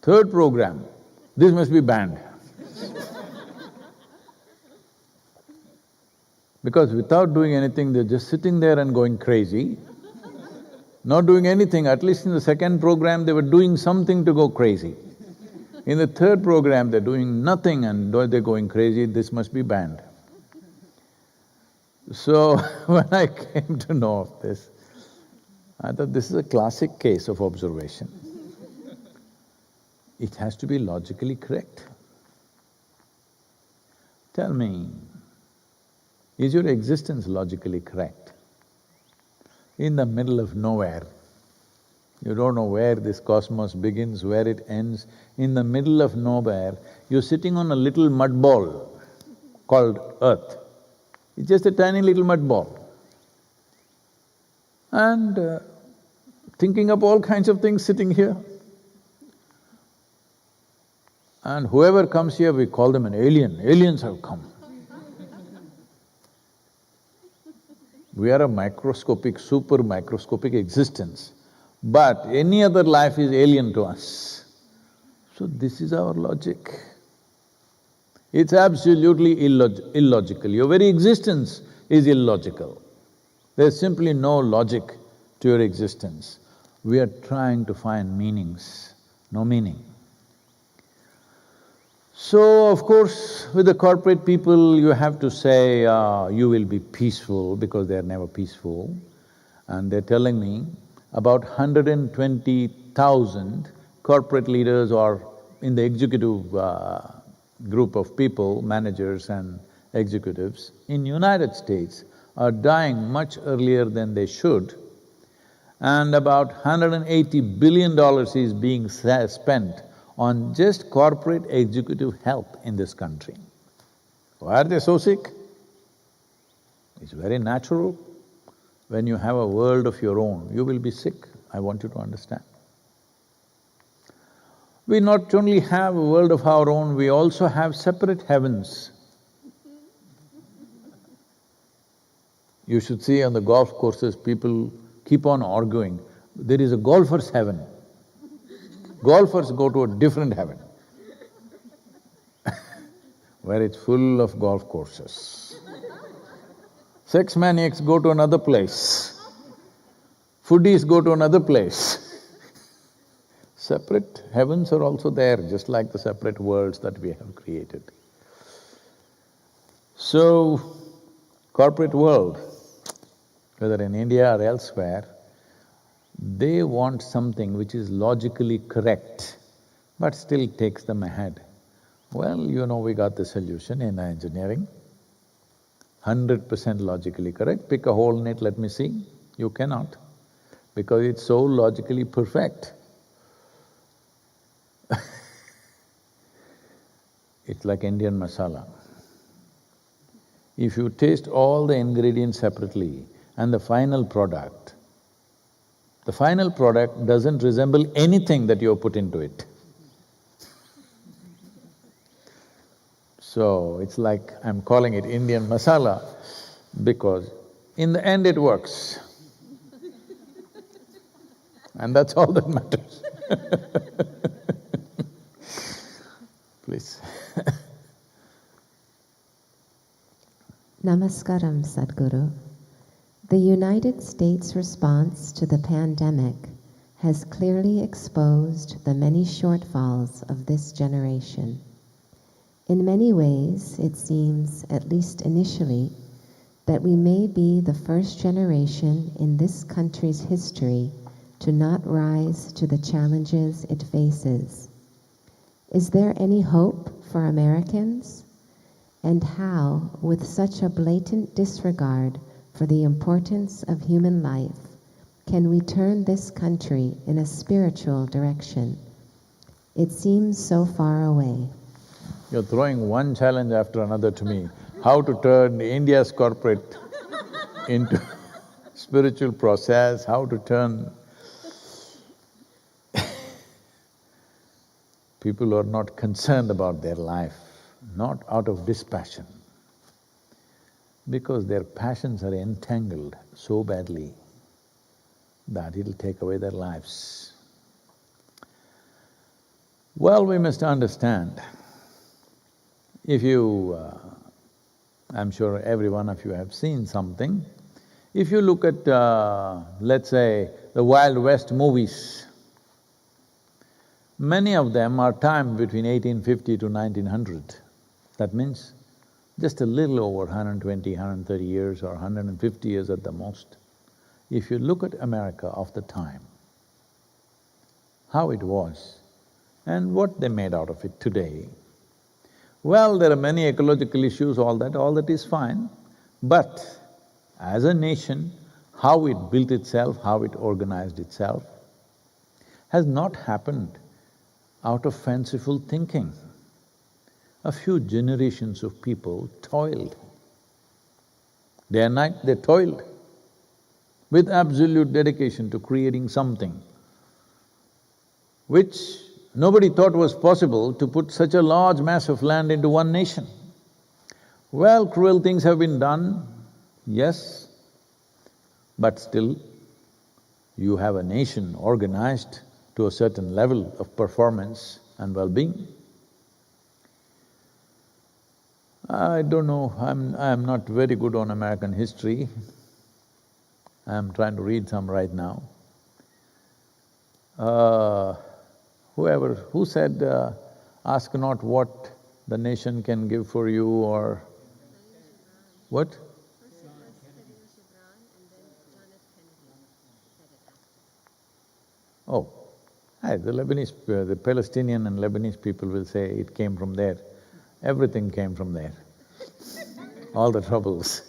Third program, this must be banned. Because without doing anything, they're just sitting there and going crazy, not doing anything. At least in the second program, they were doing something to go crazy. In the third program, they're doing nothing and they're going crazy, this must be banned. So when I came to know of this, I thought this is a classic case of observation. It has to be logically correct. Tell me, is your existence logically correct? In the middle of nowhere, you don't know where this cosmos begins, where it ends. In the middle of nowhere, you're sitting on a little mud ball called Earth. It's just a tiny little mud ball. And thinking up all kinds of things sitting here. And whoever comes here, we call them an alien. Aliens have come. We are a microscopic, super microscopic existence, but any other life is alien to us. So this is our logic. It's absolutely illogical. Your very existence is illogical. There's simply no logic to your existence. We are trying to find meanings, no meaning. So, of course, with the corporate people, you have to say, you will be peaceful because they're never peaceful. And they're telling me about 120,000 corporate leaders or in the executive group of people, managers and executives in United States are dying much earlier than they should, and about $180 billion is being spent on just corporate executive health in this country. Why are they so sick? It's very natural. When you have a world of your own, you will be sick, I want you to understand. We not only have a world of our own, we also have separate heavens. You should see on the golf courses, people keep on arguing, there is a golfer's heaven. Golfers go to a different heaven where it's full of golf courses. Sex maniacs go to another place. Foodies go to another place. Separate heavens are also there, just like the separate worlds that we have created. So, corporate world, whether in India or elsewhere, they want something which is logically correct, but still takes them ahead. Well, you know, we got the solution in engineering. 100% logically correct, pick a hole in it, let me see. You cannot, because it's so logically perfect. It's like Indian masala. If you taste all the ingredients separately and the final product doesn't resemble anything that you have put into it. So, it's like I'm calling it Indian masala because in the end it works. And that's all that matters. Please. Namaskaram, Sadhguru. The United States response to the pandemic has clearly exposed the many shortfalls of this generation. In many ways, it seems, at least initially, that we may be the first generation in this country's history to not rise to the challenges it faces. Is there any hope for Americans? And how, with such a blatant disregard for the importance of human life, can we turn this country in a spiritual direction? It seems so far away. You're throwing one challenge after another to me. How to turn India's corporate into spiritual process, how to turn people who are not concerned about their life, not out of dispassion, because their passions are entangled so badly that it'll take away their lives. Well, we must understand, if you… I'm sure every one of you have seen something. If you look at, let's say, the Wild West movies, many of them are timed between 1850 to 1900. That means just a little over 120, 130 years or 150 years at the most. If you look at America of the time, how it was and what they made out of it today, well, there are many ecological issues, all that is fine, but as a nation, how it built itself, how it organized itself, has not happened out of fanciful thinking. A few generations of people toiled. Day and night they toiled with absolute dedication to creating something which nobody thought was possible, to put such a large mass of land into one nation. Well, cruel things have been done, yes, but still you have a nation organized to a certain level of performance and well-being. I don't know, I'm not very good on American history. I'm trying to read some right now. Who said, ask not what the nation can give for you, or… What? Oh, the Lebanese… the Palestinian and Lebanese people will say it came from there. Everything came from there, all the troubles.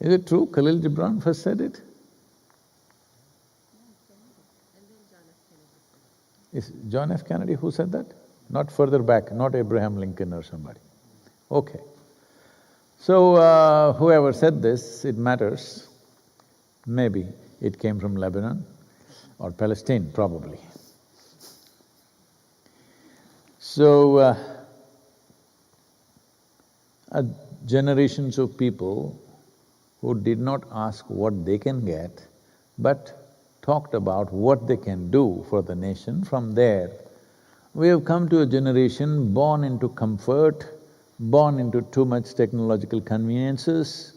Is it true Khalil Gibran first said it? Is John F. Kennedy who said that? Not further back, not Abraham Lincoln or somebody. Okay. So, whoever said this, it matters. Maybe it came from Lebanon or Palestine, probably. So, generations of people who did not ask what they can get, but talked about what they can do for the nation. From there, we have come to a generation born into comfort, born into too much technological conveniences.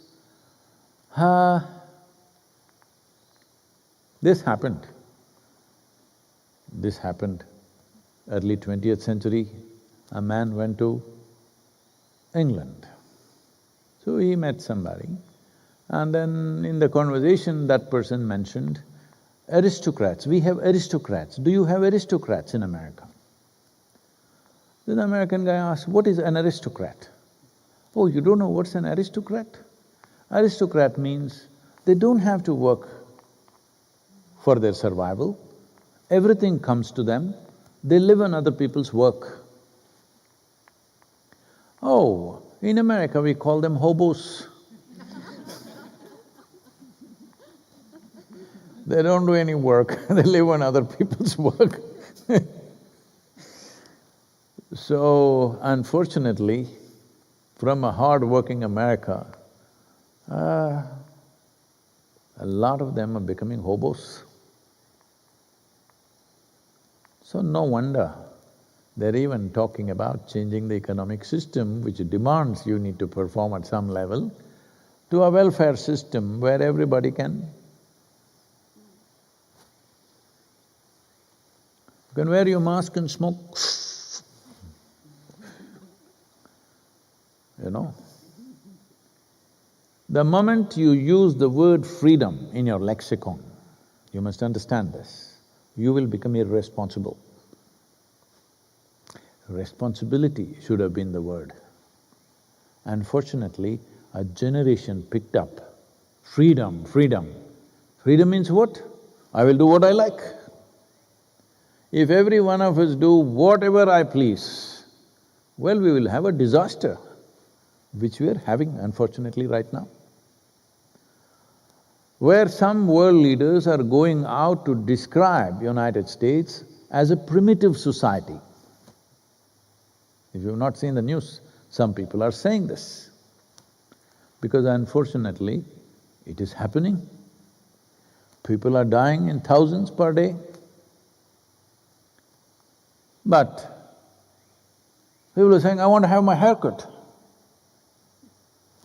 This happened. This happened early 20th century. A man went to England. So he met somebody, and then in the conversation that person mentioned, aristocrats, we have aristocrats. Do you have aristocrats in America? Then the American guy asked, what is an aristocrat? Oh, you don't know what's an aristocrat? Aristocrat means they don't have to work for their survival. Everything comes to them, they live on other people's work. Oh, in America we call them hobos. They don't do any work, they live on other people's work. So, unfortunately, from a hard-working America, a lot of them are becoming hobos. So no wonder they're even talking about changing the economic system, which demands you need to perform at some level, to a welfare system where everybody can… You can wear your mask and smoke, you know. The moment you use the word freedom in your lexicon, you must understand this, you will become irresponsible. Responsibility should have been the word. Unfortunately, a generation picked up freedom, freedom. Freedom means what? I will do what I like. If every one of us do whatever I please, well, we will have a disaster, which we are having unfortunately right now. Where some world leaders are going out to describe United States as a primitive society. If you've not seen the news, some people are saying this. Because unfortunately, it is happening. People are dying in thousands per day. But people are saying, I want to have my haircut.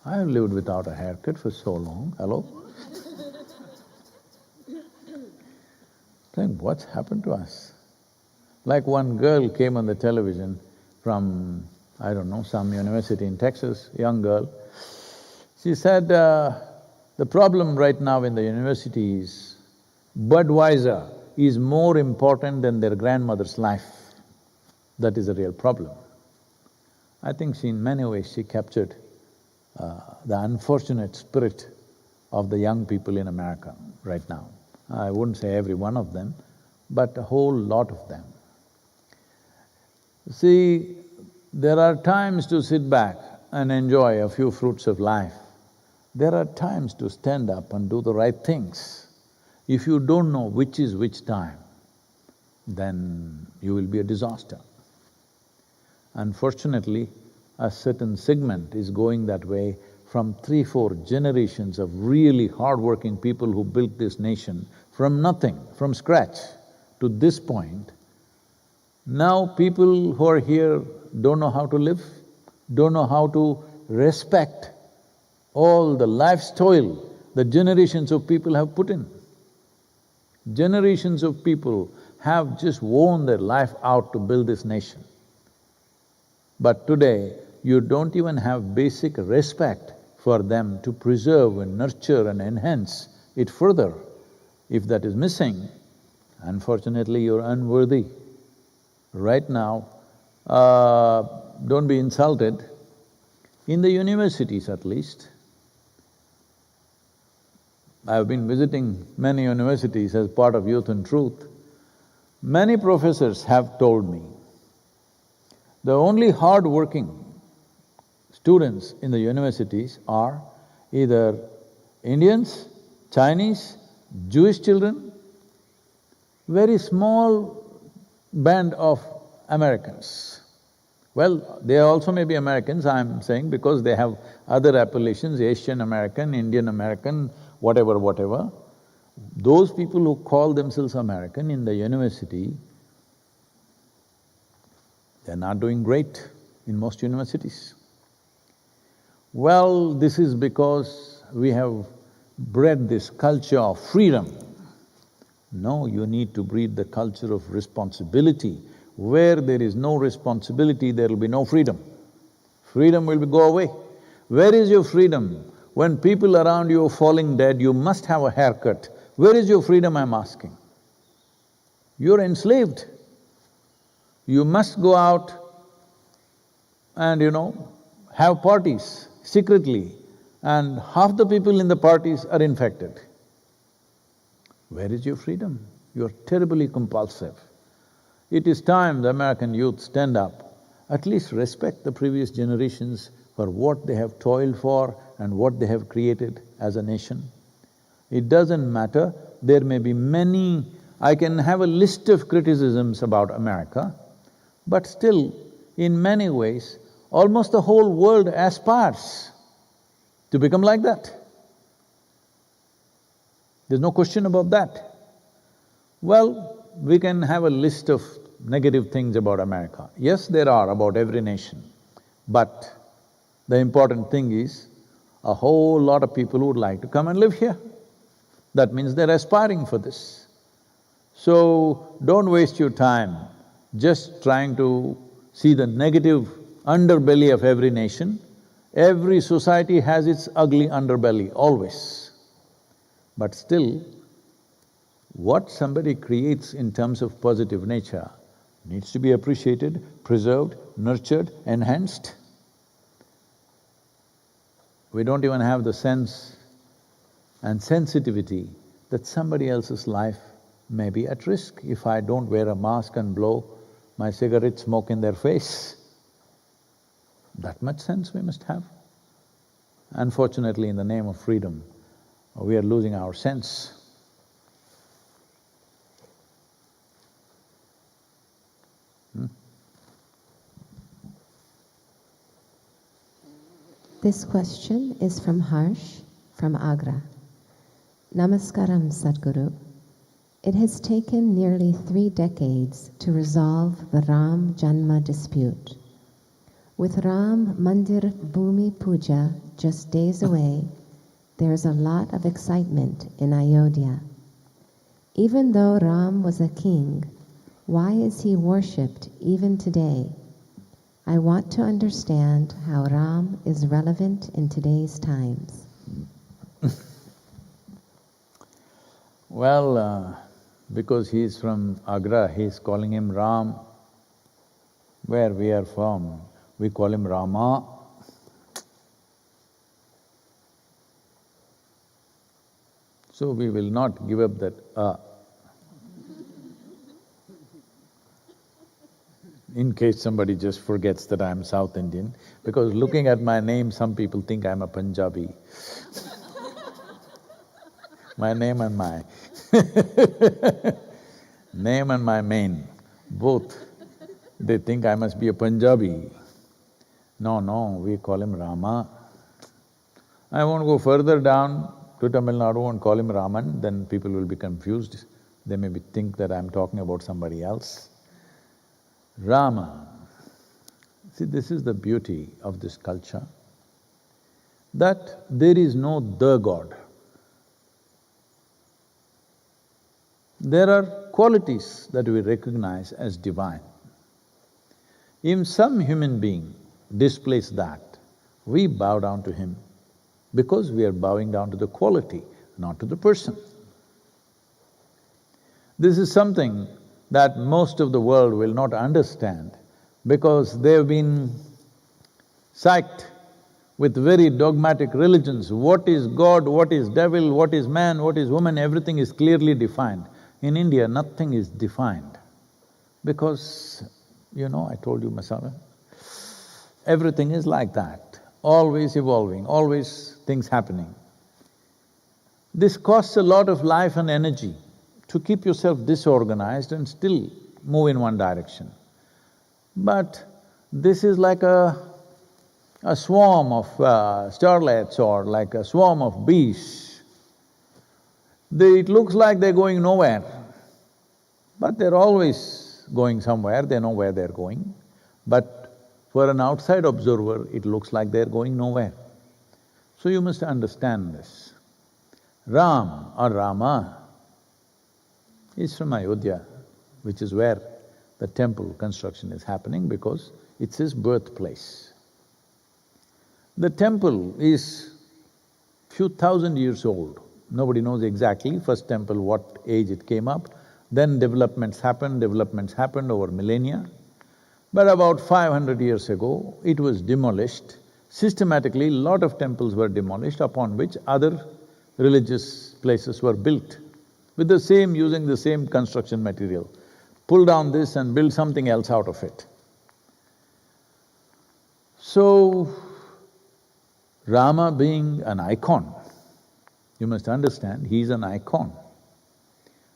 I have lived without a haircut for so long, hello? Saying, what's happened to us? Like one girl came on the television from, I don't know, some university in Texas, young girl. She said, the problem right now in the university is Budweiser is more important than their grandmother's life. That is a real problem. I think she, in many ways, she captured the unfortunate spirit of the young people in America right now. I wouldn't say every one of them, but a whole lot of them. See, there are times to sit back and enjoy a few fruits of life. There are times to stand up and do the right things. If you don't know which is which time, then you will be a disaster. Unfortunately, a certain segment is going that way from 3-4 generations of really hard-working people who built this nation from nothing, from scratch, to this point. Now people who are here don't know how to live, don't know how to respect all the life's toil that generations of people have put in. Generations of people have just worn their life out to build this nation. But today, you don't even have basic respect for them to preserve and nurture and enhance it further. If that is missing, unfortunately you're unworthy. Right now, don't be insulted, in the universities at least, I've been visiting many universities as part of Youth and Truth, many professors have told me, the only hard-working students in the universities are either Indians, Chinese, Jewish children, very small band of Americans. Well, they also may be Americans, I'm saying, because they have other appellations, Asian American, Indian American, whatever, whatever. Those people who call themselves American in the university, they're not doing great in most universities. Well, this is because we have bred this culture of freedom. No, you need to breed the culture of responsibility. Where there is no responsibility, there will be no freedom. Freedom will go away. Where is your freedom? When people around you are falling dead, you must have a haircut. Where is your freedom, I'm asking? You're enslaved. You must go out and, have parties secretly, and half the people in the parties are infected. Where is your freedom? You're terribly compulsive. It is time the American youth stand up, at least respect the previous generations for what they have toiled for and what they have created as a nation. It doesn't matter, there may be many… I can have a list of criticisms about America, but still, in many ways, almost the whole world aspires to become like that. There's no question about that. Well, we can have a list of negative things about America. Yes, there are about every nation, but the important thing is, a whole lot of people would like to come and live here. That means they're aspiring for this. So, don't waste your time just trying to see the negative underbelly of every nation. Every society has its ugly underbelly, always. But still, what somebody creates in terms of positive nature, Needs to be appreciated, preserved, nurtured, enhanced. We don't even have the sense and sensitivity that somebody else's life may be at risk if I don't wear a mask and blow my cigarette smoke in their face. That much sense we must have. Unfortunately, in the name of freedom, we are losing our sense. This question is from Harsh, from Agra. Namaskaram, Sadhguru. It has taken nearly 3 decades to resolve the Ram Janma dispute. With Ram Mandir Bhumi Puja just days away, there is a lot of excitement in Ayodhya. Even though Ram was a king, why is he worshipped even today? I want to understand how Ram is relevant in today's times. Well, because he's from Agra, he's calling him Ram. Where we are from, we call him Rama. So we will not give up that in case somebody just forgets that I'm South Indian, because looking at my name, some people think I'm a Punjabi. My name and my name and my mane, both, they think I must be a Punjabi. No, we call him Rama. I won't go further down to Tamil Nadu and call him Raman, then people will be confused. They may think that I'm talking about somebody else. Rama. See, this is the beauty of this culture, that there is no the God. There are qualities that we recognize as divine. If some human being displays that, we bow down to him because we are bowing down to the quality, not to the person. This is something that most of the world will not understand because they've been psyched with very dogmatic religions. What is God, what is devil, what is man, what is woman, everything is clearly defined. In India, nothing is defined because, I told you, Masala, everything is like that, always evolving, always things happening. This costs a lot of life and energy to keep yourself disorganized and still move in one direction. But this is like a swarm of starlets or like a swarm of bees. It looks like they're going nowhere, but they're always going somewhere, they know where they're going. But for an outside observer, it looks like they're going nowhere. So you must understand this. Ram or Rama is from Ayodhya, which is where the temple construction is happening because it's his birthplace. The temple is few thousand years old. Nobody knows exactly first temple, what age it came up. Then developments happened over millennia. But about 500 years ago, it was demolished. Systematically, lot of temples were demolished upon which other religious places were built with using the same construction material. Pull down this and build something else out of it. So, Rama being an icon, you must understand, he's an icon,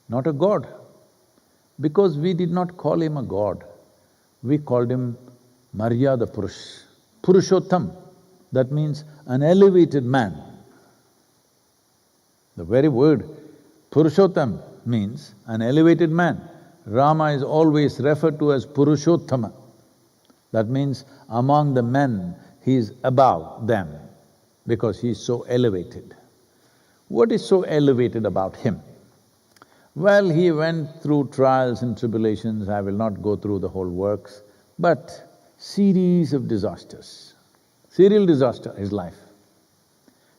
not a god. Because we did not call him a god, we called him Maryada Purush, Purushottam, that means an elevated man. The very word Purushottam means an elevated man. Rama is always referred to as Purushottama. That means among the men, he is above them because he is so elevated. What is so elevated about him? Well, he went through trials and tribulations, I will not go through the whole works, but series of disasters, serial disaster, his life.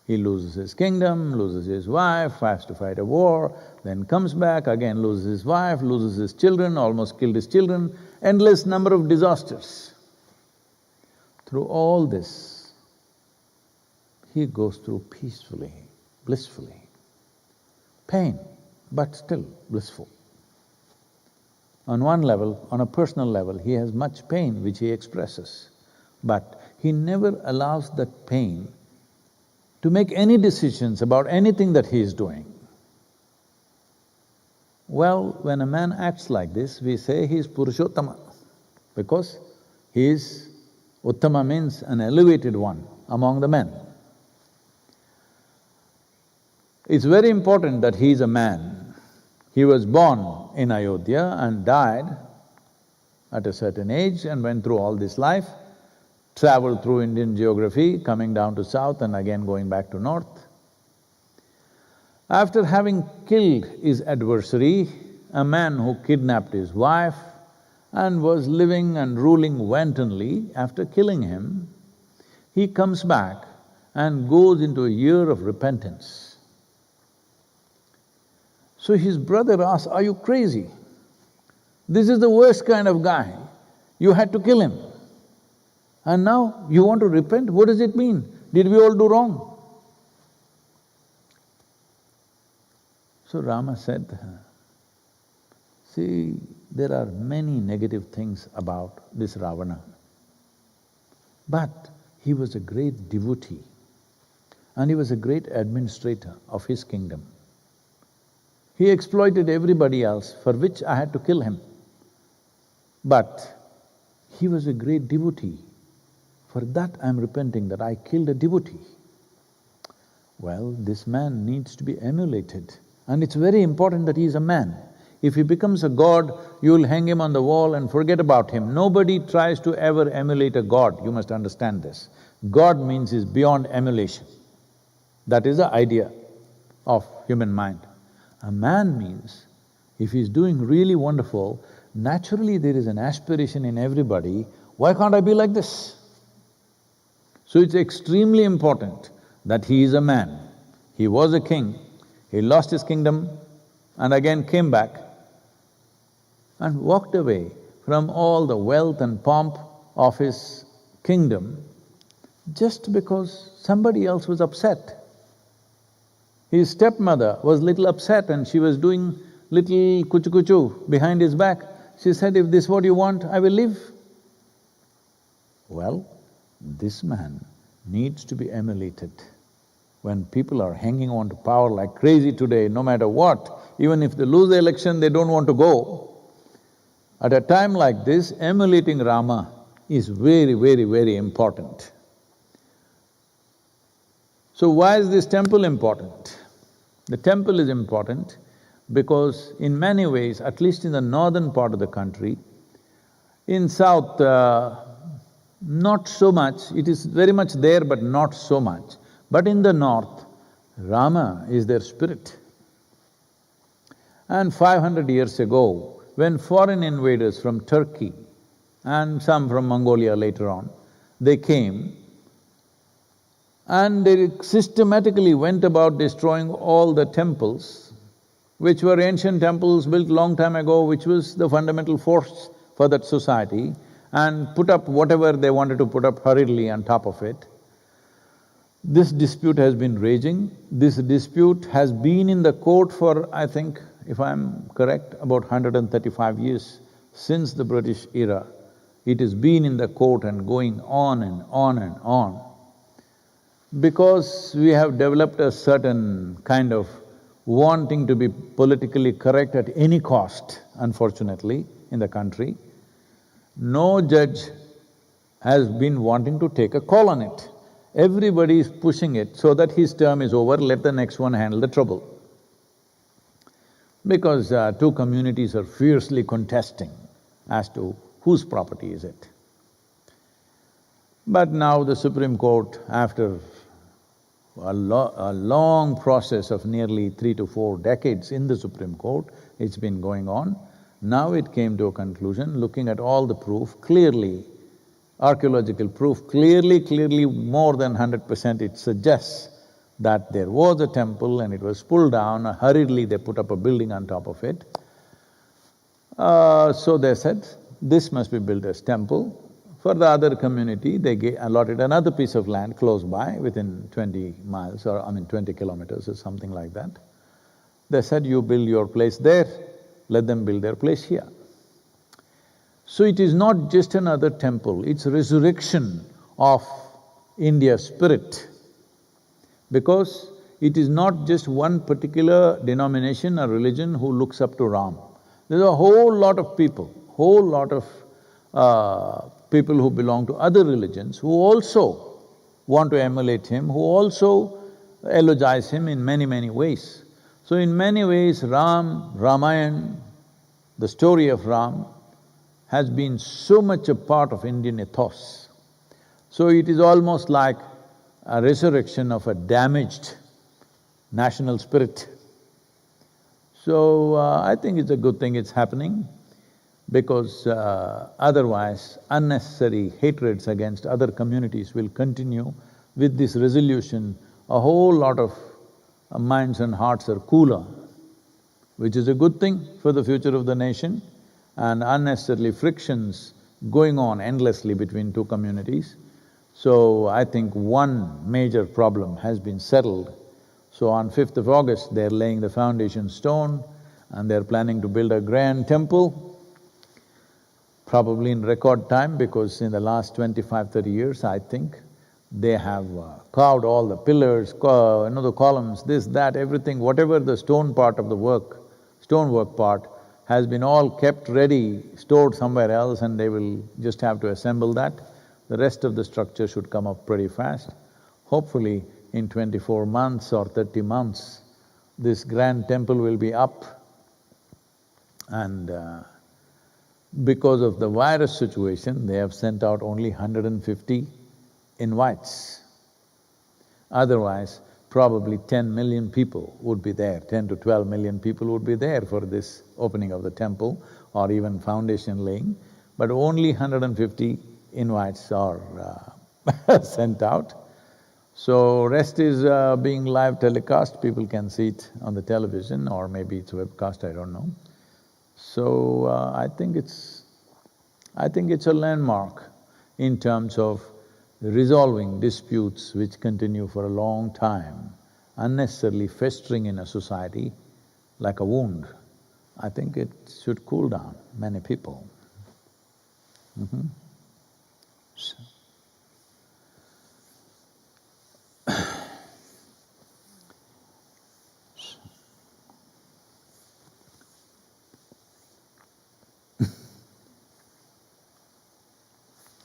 He loses his kingdom, loses his wife, has to fight a war, then comes back, again loses his wife, loses his children, almost killed his children, endless number of disasters. Through all this, he goes through peacefully, blissfully. Pain, but still blissful. On one level, on a personal level, he has much pain which he expresses, but he never allows that pain to make any decisions about anything that he is doing. Well, when a man acts like this, we say he is Purushottama, because he is… Uttama means an elevated one among the men. It's very important that he is a man. He was born in Ayodhya and died at a certain age and went through all this life, traveled through Indian geography, coming down to south and again going back to north. After having killed his adversary, a man who kidnapped his wife and was living and ruling wantonly, after killing him, he comes back and goes into a year of repentance. So his brother asks, "Are you crazy? This is the worst kind of guy. You had to kill him. And now you want to repent? What does it mean? Did we all do wrong?" So Rama said, "See, there are many negative things about this Ravana, but he was a great devotee and he was a great administrator of his kingdom. He exploited everybody else, for which I had to kill him. But he was a great devotee. For that I'm repenting, that I killed a devotee." Well, this man needs to be emulated, and it's very important that he is a man. If he becomes a god, you'll hang him on the wall and forget about him. Nobody tries to ever emulate a god, you must understand this. God means is beyond emulation. That is the idea of human mind. A man means, if he's doing really wonderful, naturally there is an aspiration in everybody, why can't I be like this? So it's extremely important that he is a man. He was a king, he lost his kingdom and again came back and walked away from all the wealth and pomp of his kingdom just because somebody else was upset. His stepmother was little upset and she was doing little kuchu-kuchu behind his back. She said, "If this is what you want, I will leave." Well, this man needs to be emulated. When people are hanging on to power like crazy today, no matter what, even if they lose the election, they don't want to go. At a time like this, emulating Rama is very, very, very important. So why is this temple important? The temple is important because in many ways, at least in the northern part of the country, in south, not so much, it is very much there but not so much. But in the north, Rama is their spirit. And 500 years ago, when foreign invaders from Turkey and some from Mongolia later on, they came and they systematically went about destroying all the temples, which were ancient temples built long time ago, which was the fundamental force for that society, and put up whatever they wanted to put up hurriedly on top of it. This dispute has been raging. This dispute has been in the court for, I think, if I'm correct, about 135 years since the British era. It has been in the court and going on and on and on. Because we have developed a certain kind of wanting to be politically correct at any cost, unfortunately, in the country, no judge has been wanting to take a call on it. Everybody is pushing it so that his term is over, let the next one handle the trouble. Because two communities are fiercely contesting as to whose property is it. But now the Supreme Court, after a long process of nearly 3 to 4 decades in the Supreme Court, it's been going on, now it came to a conclusion, looking at all the proof, clearly, archaeological proof, clearly more than 100% it suggests that there was a temple and it was pulled down, hurriedly they put up a building on top of it. So they said, this must be built as temple. For the other community, they allotted another piece of land close by, within 20 miles or 20 kilometers or something like that. They said, you build your place there, let them build their place here. So it is not just another temple, it's a resurrection of India's spirit. Because it is not just one particular denomination or religion who looks up to Ram. There's a whole lot of people, people who belong to other religions who also want to emulate him, who also eulogize him in many, many ways. So in many ways, Ramayana, the story of Ram, has been so much a part of Indian ethos. So it is almost like a resurrection of a damaged national spirit. So I think it's a good thing it's happening, because otherwise unnecessary hatreds against other communities will continue. With this resolution, a whole lot of minds and hearts are cooler, which is a good thing for the future of the nation, and unnecessarily frictions going on endlessly between two communities. So I think one major problem has been settled. So on 5th of August, they're laying the foundation stone and they're planning to build a grand temple, probably in record time, because in the last 25–30 years, I think, they have carved all the pillars, the columns, this, that, everything, whatever the stone part of the work, stonework part, has been all kept ready, stored somewhere else, and they will just have to assemble that. The rest of the structure should come up pretty fast. Hopefully, in 24 months or 30 months, this grand temple will be up. And because of the virus situation, they have sent out only 150 invites. Otherwise, probably 10 million people would be there, 10 to 12 million people would be there for this opening of the temple or even foundation laying, but only 150 invites are sent out. So rest is being live telecast, people can see it on the television or maybe it's webcast, I don't know. So I think it's a landmark in terms of resolving disputes which continue for a long time, unnecessarily festering in a society like a wound. I think it should cool down many people. So.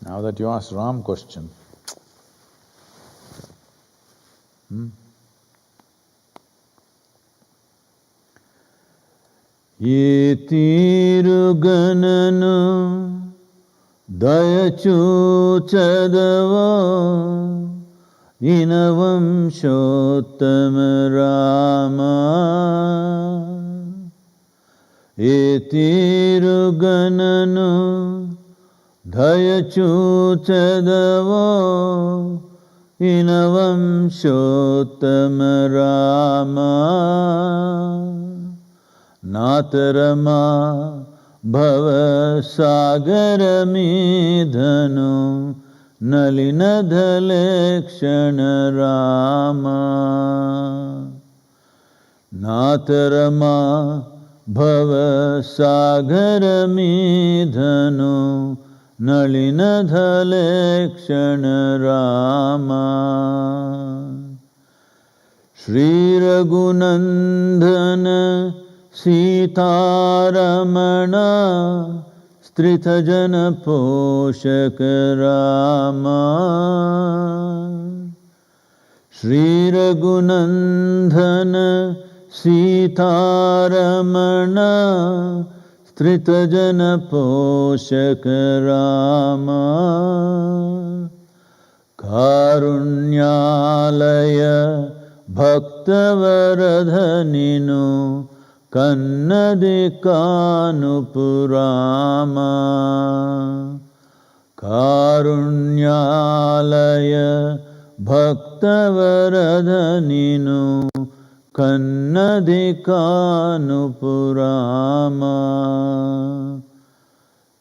Now that you asked Ram question, Ye tiru gananu dayachu chadava inavam shottama Rama. Ye tiru gananu dayachu chadava inavam shottama Rama. Natarama bhava sagaramidhanu nalinadhalekshana Rama. Natarama bhava sagaramidhanu nalinadhalekshana Rama. Shri Raghunandana Sitaramana Stritha Poshaka Rama. Shri Raghunandana Sitaramana Stritha Poshaka Rama. Karunyalaya Bhaktavaradhaninu Kannadikanupurama. Karunyalaya Bhaktavaradhaninu Kannadikanupurama.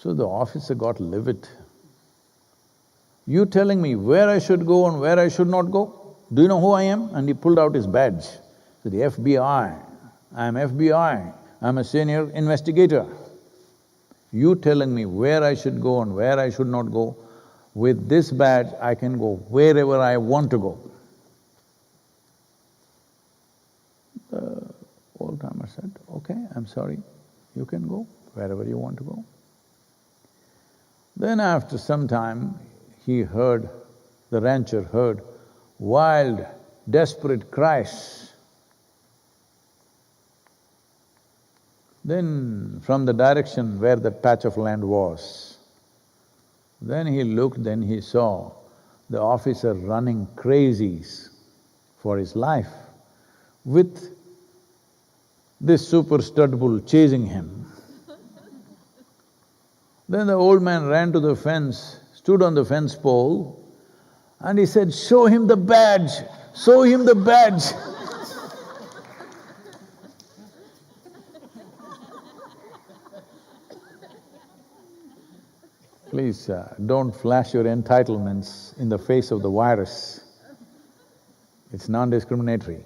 So the officer got livid. You telling me where I should go and where I should not go? Do you know who I am? And he pulled out his badge. Said, FBI, I'm FBI, I'm a senior investigator. You telling me where I should go and where I should not go, with this badge I can go wherever I want to go. The old-timer said, okay, I'm sorry, you can go wherever you want to go. Then after some time, he heard, the rancher heard wild, desperate cries. Then from the direction where that patch of land was, then he looked, then he saw the officer running crazies for his life with this super stud bull chasing him. Then the old man ran to the fence, stood on the fence pole, and he said, show him the badge, show him the badge. Please, don't flash your entitlements in the face of the virus. It's non-discriminatory.